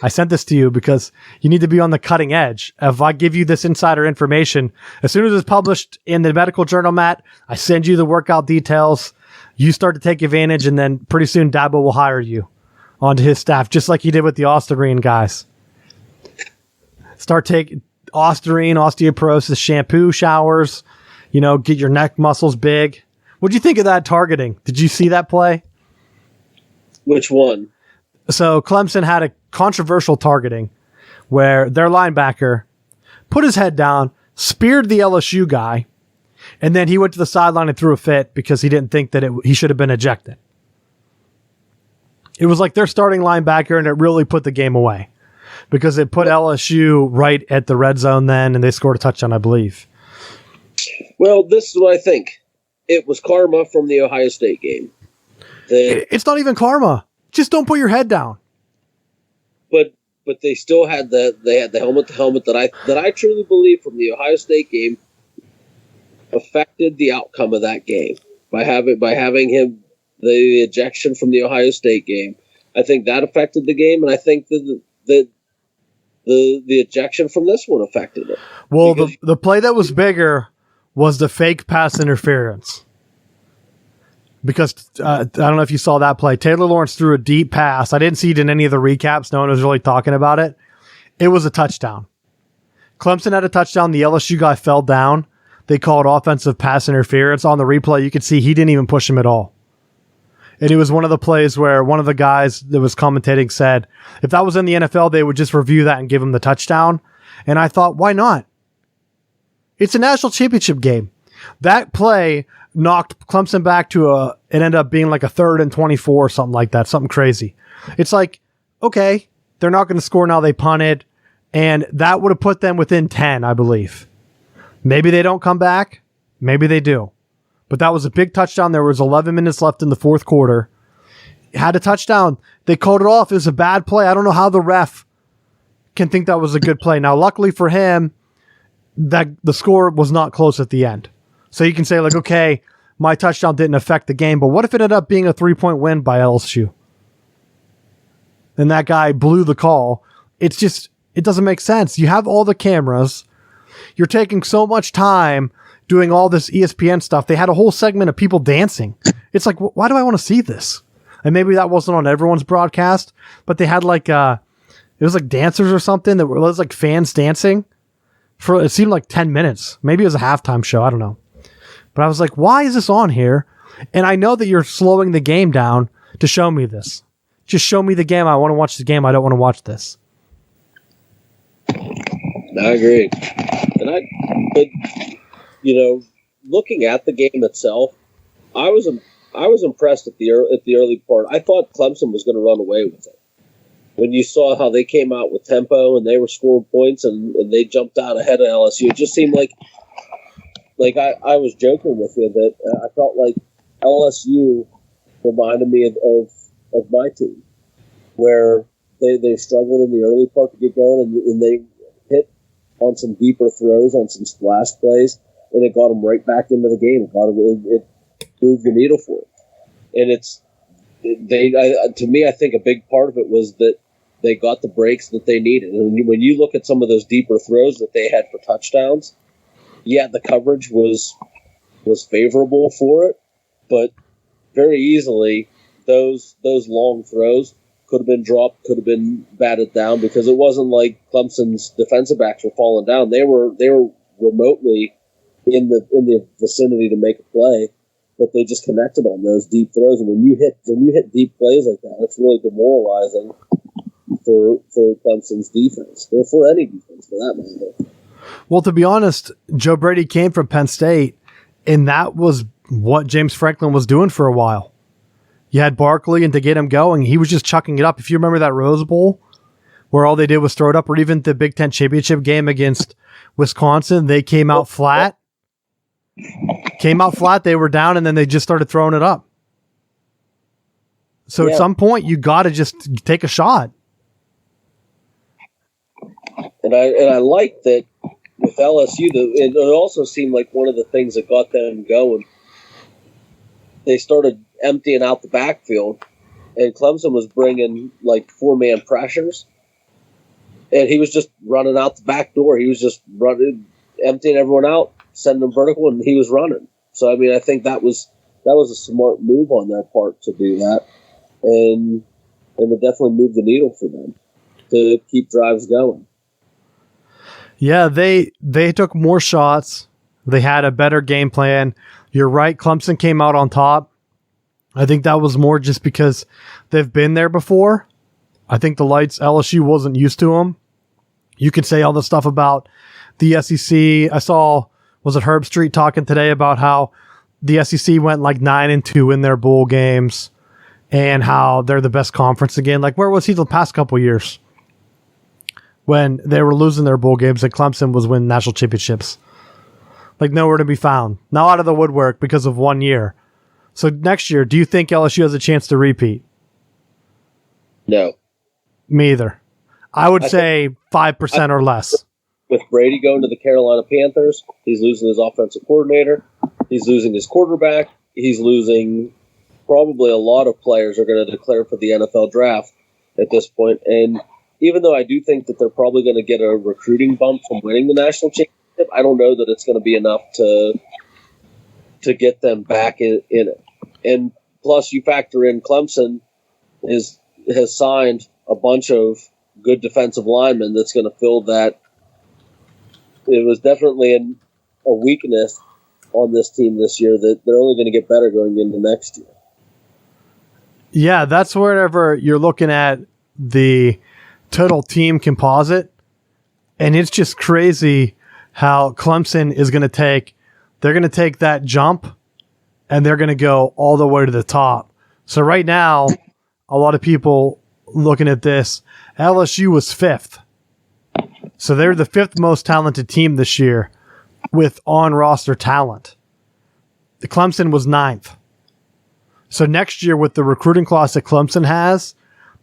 I sent this to you because you need to be on the cutting edge. If I give you this insider information, as soon as it's published in the medical journal, Matt, I send you the workout details. You start to take advantage, and then pretty soon Dabo will hire you onto his staff, just like he did with the Osterine guys. Start taking Osterine, osteoporosis, shampoo, showers, get your neck muscles big. What'd you think of that targeting? Did you see that play? Which one? So Clemson had a controversial targeting where their linebacker put his head down, speared the LSU guy, and then he went to the sideline and threw a fit because he didn't think that he should have been ejected. It was like their starting linebacker, and it really put the game away because it put LSU right at the red zone then, and they scored a touchdown, I believe. Well, this is what I think. It was karma from the Ohio State game. It's not even karma. Just don't put your head down. But they still had the helmet to helmet that I truly believe from the Ohio State game affected the outcome of that game by having him the ejection from the Ohio State game. I think that affected the game, and I think that the ejection from this one affected it. Well, the play that was bigger was the fake pass interference. Because I don't know if you saw that play. Taylor Lawrence threw a deep pass. I didn't see it in any of the recaps. No one was really talking about it. It was a touchdown. Clemson had a touchdown. The LSU guy fell down. They called offensive pass interference. On the replay, you could see he didn't even push him at all. And it was one of the plays where one of the guys that was commentating said, if that was in the NFL, they would just review that and give him the touchdown. And I thought, why not? It's a national championship game. That play knocked Clemson back to it ended up being like a 3rd and 24 or something like that, something crazy. It's like, okay, they're not going to score now. They punted, and that would have put them within 10, I believe. Maybe they don't come back. Maybe they do. But that was a big touchdown. There was 11 minutes left in the fourth quarter. Had a touchdown. They called it off. It was a bad play. I don't know how the ref can think that was a good play. Now, luckily for him, that the score was not close at the end. So you can say, like, okay, my touchdown didn't affect the game, but what if it ended up being a 3-point win by LSU? And that guy blew the call. It doesn't make sense. You have all the cameras. You're taking so much time doing all this ESPN stuff. They had a whole segment of people dancing. It's like, why do I want to see this? And maybe that wasn't on everyone's broadcast, but they had like, it was like dancers or something that was like fans dancing for, it seemed like 10 minutes. Maybe it was a halftime show. I don't know. But I was like, why is this on here? And I know that you're slowing the game down to show me this. Just show me the game. I want to watch the game. I don't want to watch this. I agree. But looking at the game itself, I was impressed at the early part. I thought Clemson was going to run away with it. When you saw how they came out with tempo and they were scoring points and they jumped out ahead of LSU, it just seemed like I was joking with you that I felt like LSU reminded me of my team, where they struggled in the early part to get going, and they hit on some deeper throws, on some splash plays, and it got them right back into the game. It moved the needle for them. And to me, I think a big part of it was that they got the breaks that they needed. And when you look at some of those deeper throws that they had for touchdowns, yeah, the coverage was favorable for it, but very easily those long throws could have been dropped, could have been batted down, because it wasn't like Clemson's defensive backs were falling down. They were remotely in the vicinity to make a play, but they just connected on those deep throws. And when you hit deep plays like that, it's really demoralizing for Clemson's defense, or for any defense for that matter. Well, to be honest, Joe Brady came from Penn State, and that was what James Franklin was doing for a while. You had Barkley, and to get him going, he was just chucking it up. If you remember that Rose Bowl, where all they did was throw it up, or even the Big Ten championship game against Wisconsin, they came out flat. They were down, and then they just started throwing it up. So at some point, you got to just take a shot. And I like that with LSU. It also seemed like one of the things that got them going. They started emptying out the backfield, and Clemson was bringing like 4-man pressures, And he was just running out the back door. He was just emptying everyone out, sending them vertical, and he was running. So, I mean, I think that was a smart move on their part to do that. And it definitely moved the needle for them to keep drives going. Yeah, they took more shots. They had a better game plan. You're right, Clemson came out on top. I think that was more just because they've been there before. I think the lights, LSU wasn't used to them. You could say all the stuff about the SEC. I saw, was it Herb Street talking today about how the SEC went like 9-2 in their bowl games and how they're the best conference again. Like, where was he the past couple years when they were losing their bowl games and Clemson was winning national championships? Like, nowhere to be found. Now out of the woodwork because of 1 year. So next year, do you think LSU has a chance to repeat? No. Me either. I would say 5% or less. With Brady going to the Carolina Panthers, he's losing his offensive coordinator. He's losing his quarterback. He's losing probably a lot of players are going to declare for the NFL draft at this point. And even though I do think that they're probably going to get a recruiting bump from winning the national championship, I don't know that it's going to be enough to get them back in it. And plus, you factor in Clemson has signed a bunch of good defensive linemen that's going to fill that. It was definitely a weakness on this team this year that they're only going to get better going into next year. Yeah, that's wherever you're looking at the total team composite, and it's just crazy how Clemson is going to take. They're going to take that jump, and they're going to go all the way to the top. So right now, a lot of people looking at this, LSU was 5th. So they're the 5th most talented team this year with on-roster talent. The Clemson was 9th. So next year with the recruiting class that Clemson has,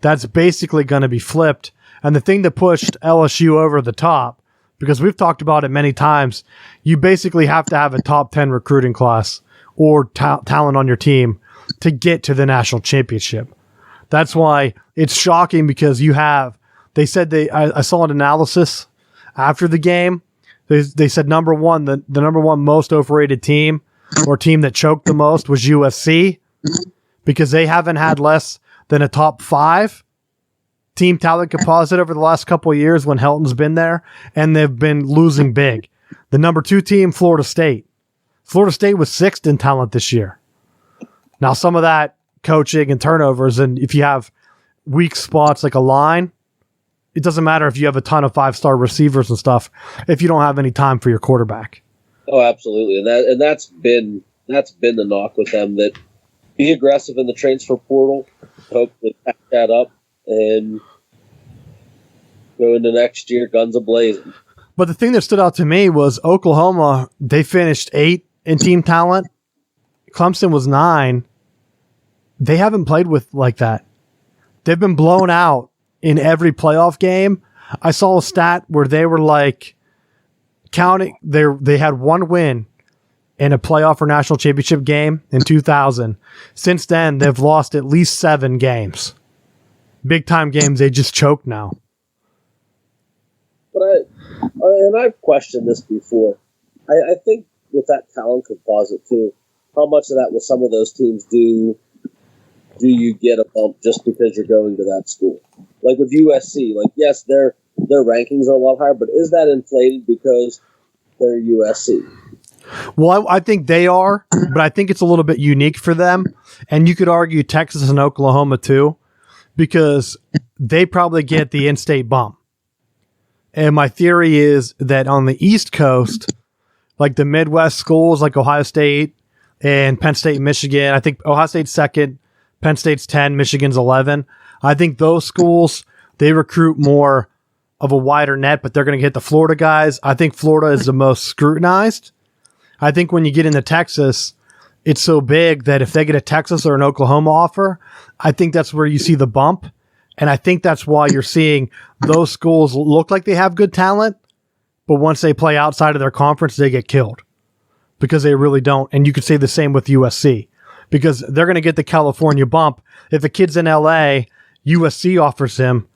that's basically going to be flipped. And the thing that pushed LSU over the top, because we've talked about it many times, you basically have to have a top 10 recruiting class or talent on your team to get to the national championship. That's why it's shocking because they said I saw an analysis after the game. They said number one, the number one most overrated team or team that choked the most was USC because they haven't had less than a top 5 team talent composite over the last couple of years when Helton's been there, and they've been losing big. The number 2 team, Florida State. Florida State was 6th in talent this year. Now, some of that coaching and turnovers, and if you have weak spots like a line, it doesn't matter if you have a ton of 5-star receivers and stuff if you don't have any time for your quarterback. Oh, absolutely, and that's been the knock with them, that be aggressive in the transfer portal, hope to pack that up, and go into next year guns a-blazing. But the thing that stood out to me was Oklahoma, they finished 8th in team talent. Clemson was 9. They haven't played with like that. They've been blown out in every playoff game. I saw a stat where they were like counting. They had 1 win in a playoff or national championship game in 2000. Since then, they've lost at least 7 games. Big time games. They just choke now. But I've questioned this before. I think with that talent composite too, how much of that with some of those teams do you get a bump just because you're going to that school? Like with USC, like yes, their rankings are a lot higher, but is that inflated because they're USC? Well, I think they are, but I think it's a little bit unique for them. And you could argue Texas and Oklahoma too, because they probably get the in-state bump. And my theory is that on the East Coast, like the Midwest schools like Ohio State and Penn State, Michigan, I think Ohio State's 2nd, Penn State's 10, Michigan's 11. I think those schools, they recruit more of a wider net, but they're going to get the Florida guys. I think Florida is the most scrutinized. I think when you get into Texas, it's so big that if they get a Texas or an Oklahoma offer, I think that's where you see the bump. And I think that's why you're seeing those schools look like they have good talent, but once they play outside of their conference, they get killed because they really don't. And you could say the same with USC because they're going to get the California bump. If a kid's in LA, USC offers him,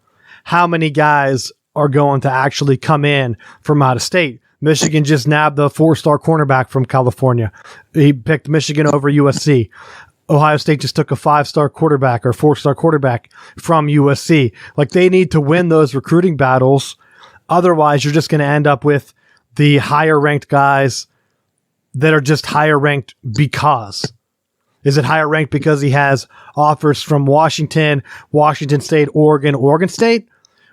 how many guys are going to actually come in from out of state. Michigan just nabbed the 4-star cornerback from California. He picked Michigan over USC. Ohio State just took a 5-star quarterback or 4-star quarterback from USC. Like, they need to win those recruiting battles. Otherwise, you're just going to end up with the higher ranked guys that are just higher ranked because. Is it higher ranked because he has offers from Washington, Washington State, Oregon, Oregon State?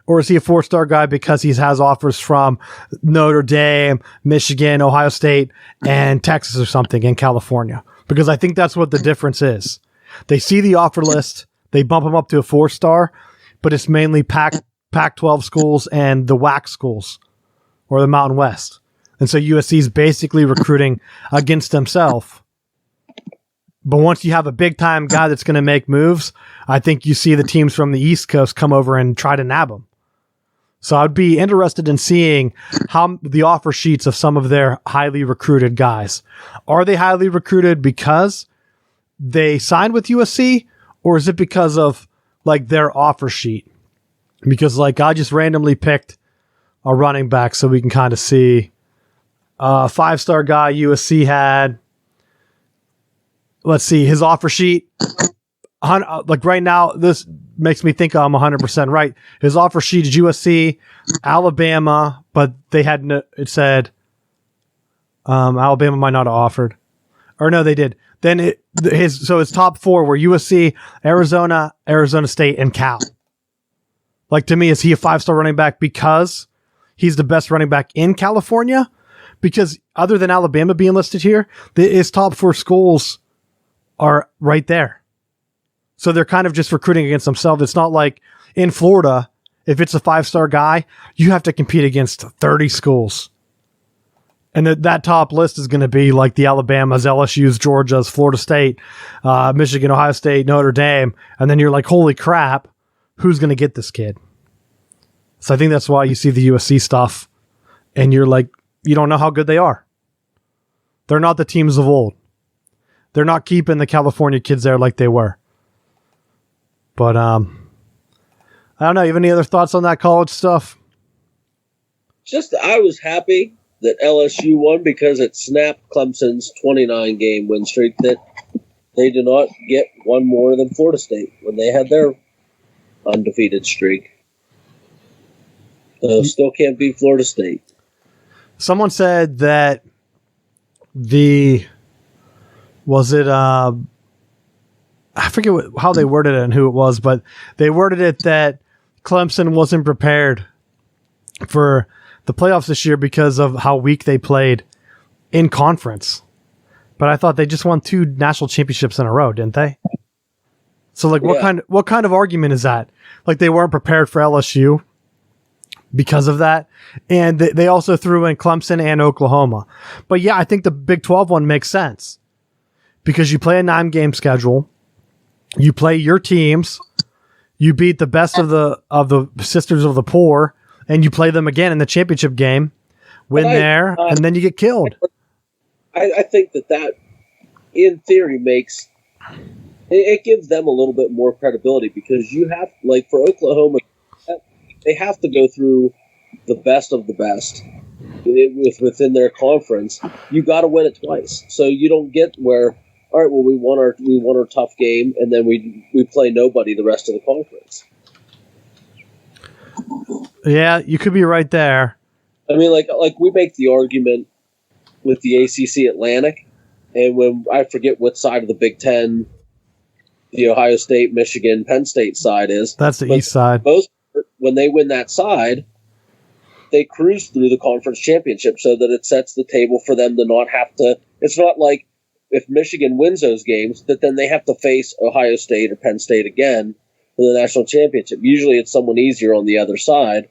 Or is he a 4-star guy because he has offers from Notre Dame, Michigan, Ohio State, and Texas or something in California? Because I think that's what the difference is. They see the offer list, they bump him up to a 4-star, but it's mainly Pac-12 schools and the WAC schools or the Mountain West. And so USC is basically recruiting against himself. But once you have a big-time guy that's going to make moves, I think you see the teams from the East Coast come over and try to nab him. So I'd be interested in seeing how the offer sheets of some of their highly recruited guys. Are they highly recruited because they signed with USC, or is it because of like their offer sheet? Because like I just randomly picked a running back so we can kind of see a 5-star guy USC had. Let's see his offer sheet. Like right now, this makes me think I'm 100% right. His offer sheet is USC, Alabama, but they had it said Alabama might not have offered, or no, they did. Then his top 4 were USC, Arizona, Arizona State, and Cal. Like, to me, is he a 5-star running back because he's the best running back in California? Because other than Alabama being listed here, his top 4 schools are right there. So they're kind of just recruiting against themselves. It's not like in Florida, if it's a 5-star guy, you have to compete against 30 schools. And that top list is going to be like the Alabamas, LSUs, Georgias, Florida State, Michigan, Ohio State, Notre Dame. And then you're like, holy crap, who's going to get this kid? So I think that's why you see the USC stuff and you're like, you don't know how good they are. They're not the teams of old. They're not keeping the California kids there like they were. But I don't know. You have any other thoughts on that college stuff? Just I was happy that LSU won because it snapped Clemson's 29-game win streak that they did not get one more than Florida State when they had their undefeated streak. So still can't beat Florida State. Someone said that I forget how they worded it and who it was, but they worded it that Clemson wasn't prepared for the playoffs this year because of how weak they played in conference. But I thought they just won 2 national championships in a row, didn't they? So like, what kind of argument is that? Like, they weren't prepared for LSU because of that. And they also threw in Clemson and Oklahoma. But yeah, I think the Big 12 one makes sense because you play a 9-game schedule. You play your teams, you beat the best of the sisters of the poor, and you play them again in the championship game, win there, and then you get killed. I think that in theory makes it gives them a little bit more credibility because you have, like, for Oklahoma, they have to go through the best of the best within their conference. You got to win it twice, so you don't get where. All right, well, we won our tough game, and then we play nobody the rest of the conference. Yeah, you could be right there. I mean, like we make the argument with the ACC Atlantic, and when I forget what side of the Big Ten the Ohio State, Michigan, Penn State side is. That's the east side. When they win that side, they cruise through the conference championship so that it sets the table for them to not have to. It's not like if Michigan wins those games, that then they have to face Ohio State or Penn State again for the national championship. Usually it's someone easier on the other side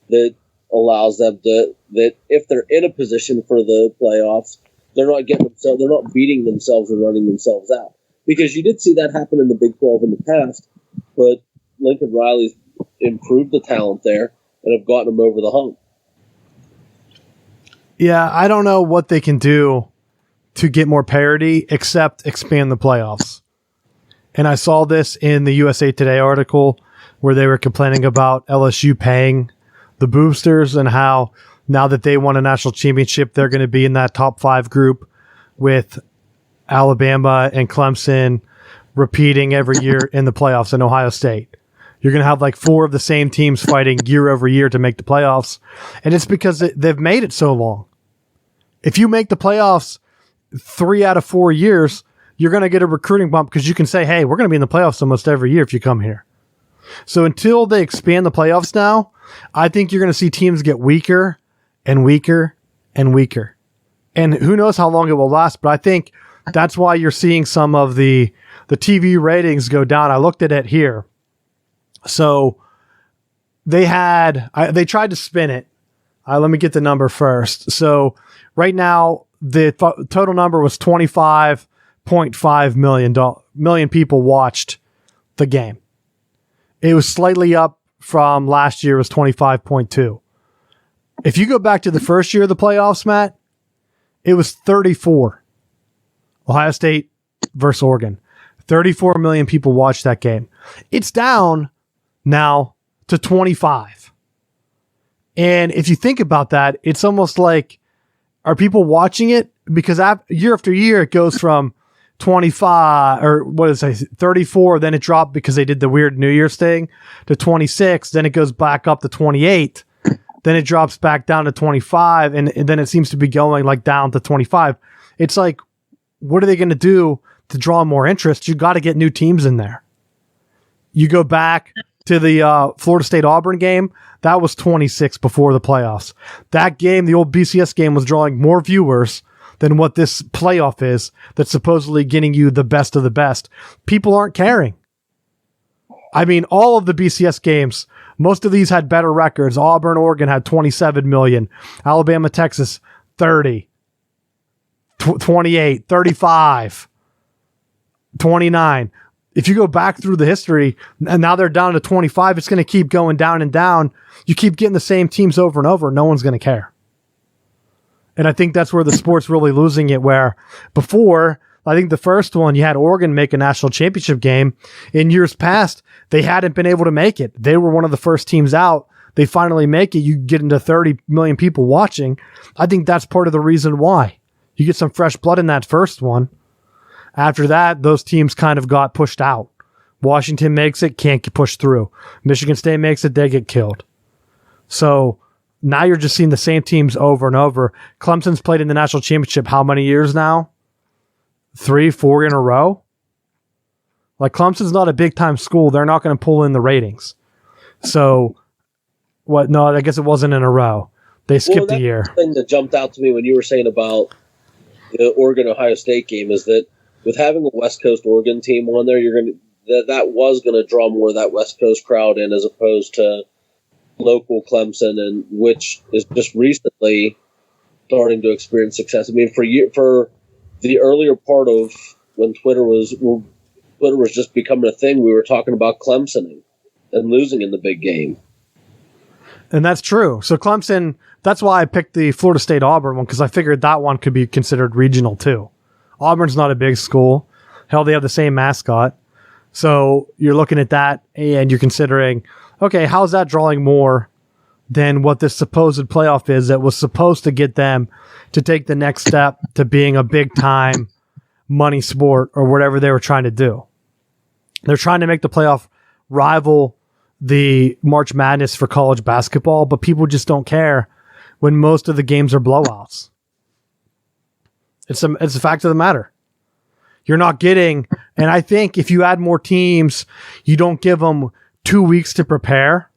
that allows them to, that if they're in a position for the playoffs, they're not beating themselves and running themselves out. Because you did see that happen in the Big 12 in the past, but Lincoln Riley's improved the talent there and have gotten them over the hump. Yeah, I don't know what they can do to get more parity except expand the playoffs. And I saw this in the USA Today article where they were complaining about LSU paying the boosters and how now that they won a national championship, they're going to be in that top 5 group with Alabama and Clemson repeating every year in the playoffs in Ohio State. You're going to have like 4 of the same teams fighting year over year to make the playoffs. And it's because they've made it so long. If you make the playoffs 3 out of 4 years, you're going to get a recruiting bump because you can say, hey, we're going to be in the playoffs almost every year if you come here. So until they expand the playoffs now, I think you're going to see teams get weaker and weaker and weaker. And who knows how long it will last, but I think that's why you're seeing some of the TV ratings go down. I looked at it here. So they tried to spin it. Let me get the number first. So right now, the total number was 25.5 million people watched the game. It was slightly up from last year. It was 25.2. If you go back to the first year of the playoffs, Matt, it was 34. Ohio State versus Oregon. 34 million people watched that game. It's down now to 25. And if you think about that, it's almost like, are people watching it? Because year after year, it goes from 25, or what is it, 34, then it dropped because they did the weird New Year's thing, to 26, then it goes back up to 28, then it drops back down to 25, and then it seems to be going like down to 25. It's like, what are they going to do to draw more interest? You got to get new teams in there. You go back to the Florida State Auburn game, that was 26 before the playoffs. That game, the old BCS game, was drawing more viewers than what this playoff is that's supposedly getting you the best of the best. People aren't caring. I mean, all of the BCS games, most of these had better records. Auburn, Oregon had 27 million. Alabama, Texas, 30. 28, 35, 29. If you go back through the history, and now they're down to 25, it's going to keep going down and down. You keep getting the same teams over and over, no one's going to care. And I think that's where the sport's really losing it, where before, I think the first one, you had Oregon make a national championship game. In years past, they hadn't been able to make it. They were one of the first teams out. They finally make it. You get into 30 million people watching. I think that's part of the reason why. You get some fresh blood in that first one. After that, those teams kind of got pushed out. Washington makes it, can't get pushed through. Michigan State makes it, they get killed. So now you're just seeing the same teams over and over. Clemson's played in the national championship how many years now? 3, 4 in a row? Like, Clemson's not a big-time school. They're not going to pull in the ratings. So, what? No, I guess it wasn't in a row. They skipped a year. The thing that jumped out to me when you were saying about the Oregon-Ohio State game is that with having a West Coast Oregon team on there, that was going to draw more of that West Coast crowd in as opposed to local Clemson, and which is just recently starting to experience success. I mean, for the earlier part of when Twitter was just becoming a thing, we were talking about Clemsoning and losing in the big game. And that's true. So Clemson, that's why I picked the Florida State Auburn one, because I figured that one could be considered regional too. Auburn's not a big school. Hell, they have the same mascot. So you're looking at that and you're considering, okay, how's that drawing more than what this supposed playoff is that was supposed to get them to take the next step to being a big time money sport or whatever they were trying to do. They're trying to make the playoff rival the March Madness for college basketball, but people just don't care when most of the games are blowouts. It's a fact of the matter. You're not getting, and I think if you add more teams, you don't give them 2 weeks to prepare.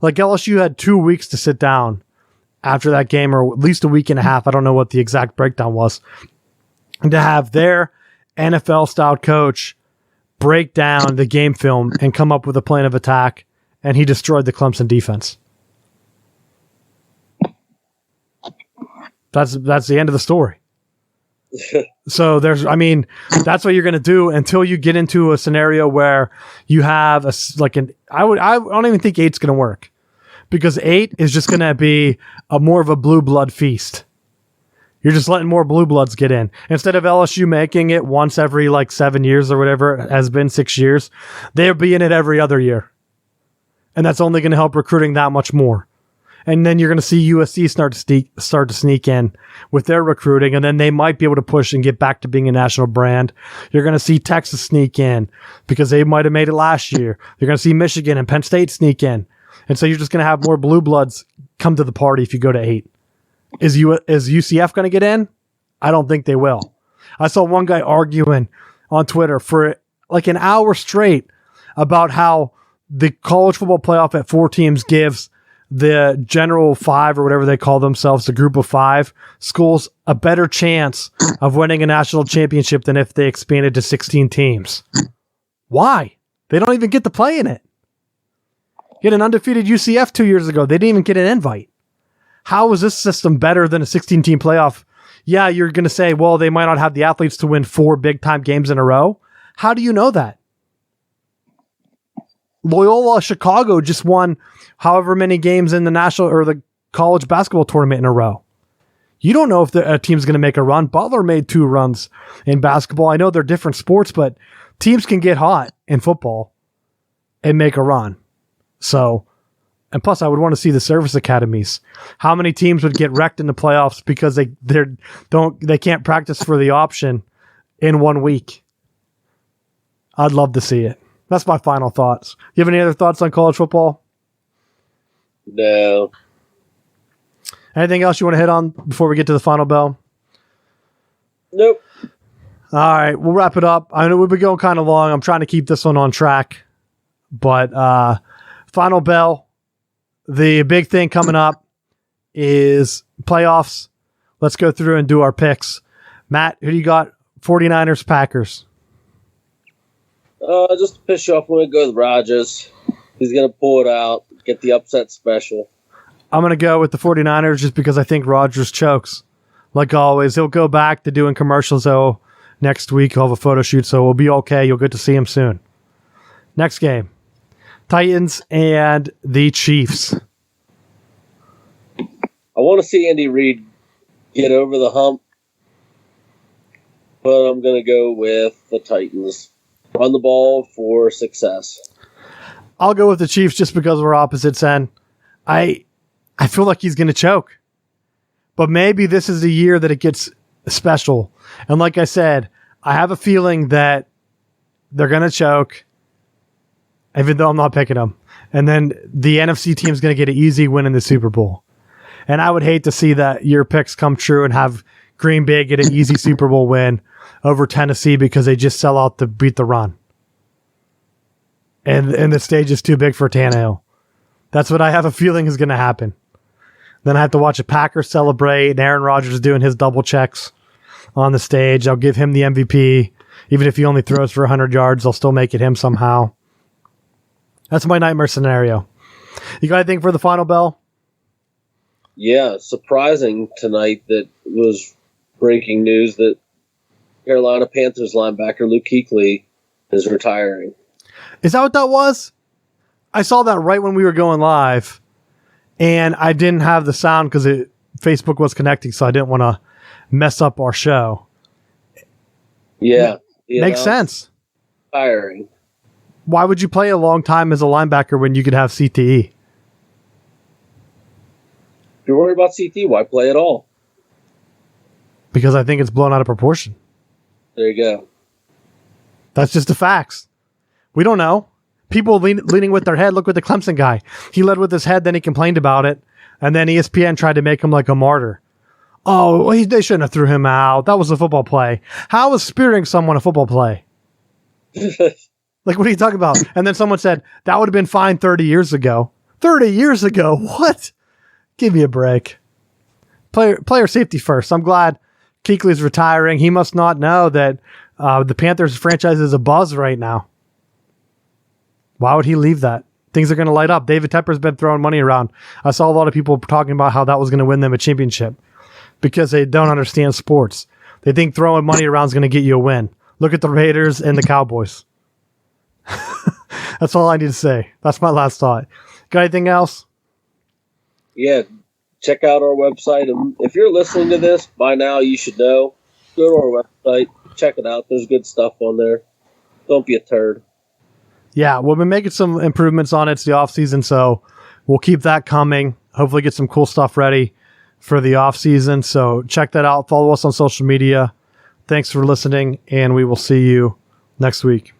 Like LSU had 2 weeks to sit down after that game, or at least a week and a half. I don't know what the exact breakdown was. And to have their NFL-style coach break down the game film and come up with a plan of attack, and he destroyed the Clemson defense. That's the end of the story. So that's what you're going to do until you get into a scenario where you have I don't even think 8's going to work, because 8 is just going to be more of a blue blood feast. You're just letting more blue bloods get in. Instead of LSU making it once every 7 years or whatever it has been, 6 years, they'll be in it every other year. And that's only going to help recruiting that much more. And then you're going to see USC start to sneak in with their recruiting, and then they might be able to push and get back to being a national brand. You're going to see Texas sneak in because they might have made it last year. You're going to see Michigan and Penn State sneak in. And so you're just going to have more blue bloods come to the party if you go to 8. Is UCF going to get in? I don't think they will. I saw one guy arguing on Twitter for like an hour straight about how the college football playoff at 4 teams gives the general 5 or whatever they call themselves, the group of 5 schools, a better chance of winning a national championship than if they expanded to 16 teams. Why? They don't even get to play in it. You had an undefeated UCF 2 years ago. They didn't even get an invite. How is this system better than a 16-team playoff? Yeah, you're going to say, well, they might not have the athletes to win 4 big-time games in a row. How do you know that? Loyola Chicago just won however many games in the national or the college basketball tournament in a row. You don't know if a team's going to make a run. Butler made 2 runs in basketball. I know they're different sports, but teams can get hot in football and make a run. So, and plus I would want to see the service academies. How many teams would get wrecked in the playoffs because they can't practice for the option in 1 week? I'd love to see it. That's my final thoughts. You have any other thoughts on college football? No. Anything else you want to hit on before we get to the final bell? Nope. All right, we'll wrap it up. I know we've been going kind of long. I'm trying to keep this one on track. But final bell, the big thing coming up is playoffs. Let's go through and do our picks. Matt, who do you got? 49ers, Packers. Just to piss you off, I'm going to go with Rodgers. He's going to pull it out, get the upset special. I'm going to go with the 49ers just because I think Rodgers chokes. Like always, he'll go back to doing commercials, though, next week. He'll have a photo shoot, so we'll be okay. You'll get to see him soon. Next game, Titans and the Chiefs. I want to see Andy Reid get over the hump, but I'm going to go with the Titans. Run the ball for success. I'll go with the Chiefs just because we're opposites end. I feel like he's going to choke. But maybe this is the year that it gets special. And like I said, I have a feeling that they're going to choke, even though I'm not picking them. And then the NFC team is going to get an easy win in the Super Bowl. And I would hate to see that your picks come true and have Green Bay get an easy Super Bowl win over Tennessee because they just sell out to beat the run. And the stage is too big for Tannehill. That's what I have a feeling is going to happen. Then I have to watch a Packers celebrate and Aaron Rodgers doing his double checks on the stage. I'll give him the MVP. Even if he only throws for 100 yards, I'll still make it him somehow. That's my nightmare scenario. You got anything for the final bell? Yeah, surprising tonight that was breaking news that Carolina Panthers linebacker Luke Kuechly is retiring. Is that what that was? I saw that right when we were going live, and I didn't have the sound because Facebook was connecting, so I didn't want to mess up our show. Yeah. Makes sense. Retiring. Why would you play a long time as a linebacker when you could have CTE? If you're worried about CTE, why play at all? Because I think it's blown out of proportion. There you go. That's just the facts. We don't know. People leaning with their head. Look at the Clemson guy. He led with his head, then he complained about it, and then ESPN tried to make him like a martyr. Oh, well, they shouldn't have threw him out. That was a football play. How is spearing someone a football play? Like, what are you talking about? And then someone said, that would have been fine 30 years ago. 30 years ago? What? Give me a break. Player safety first. I'm glad Kuechly's retiring. He must not know that the Panthers franchise is a buzz right now. Why would he leave that? Things are going to light up. David Tepper's been throwing money around. I saw a lot of people talking about how that was going to win them a championship because they don't understand sports. They think throwing money around is going to get you a win. Look at the Raiders and the Cowboys. That's all I need to say. That's my last thought. Got anything else? Yeah, check out our website. And if you're listening to this, by now you should know. Go to our website. Check it out. There's good stuff on there. Don't be a turd. Yeah, we've been making some improvements on it. It's the off season, so we'll keep that coming. hopefully get some cool stuff ready for the off season. So check that out. Follow us on social media. Thanks for listening, and we will see you next week.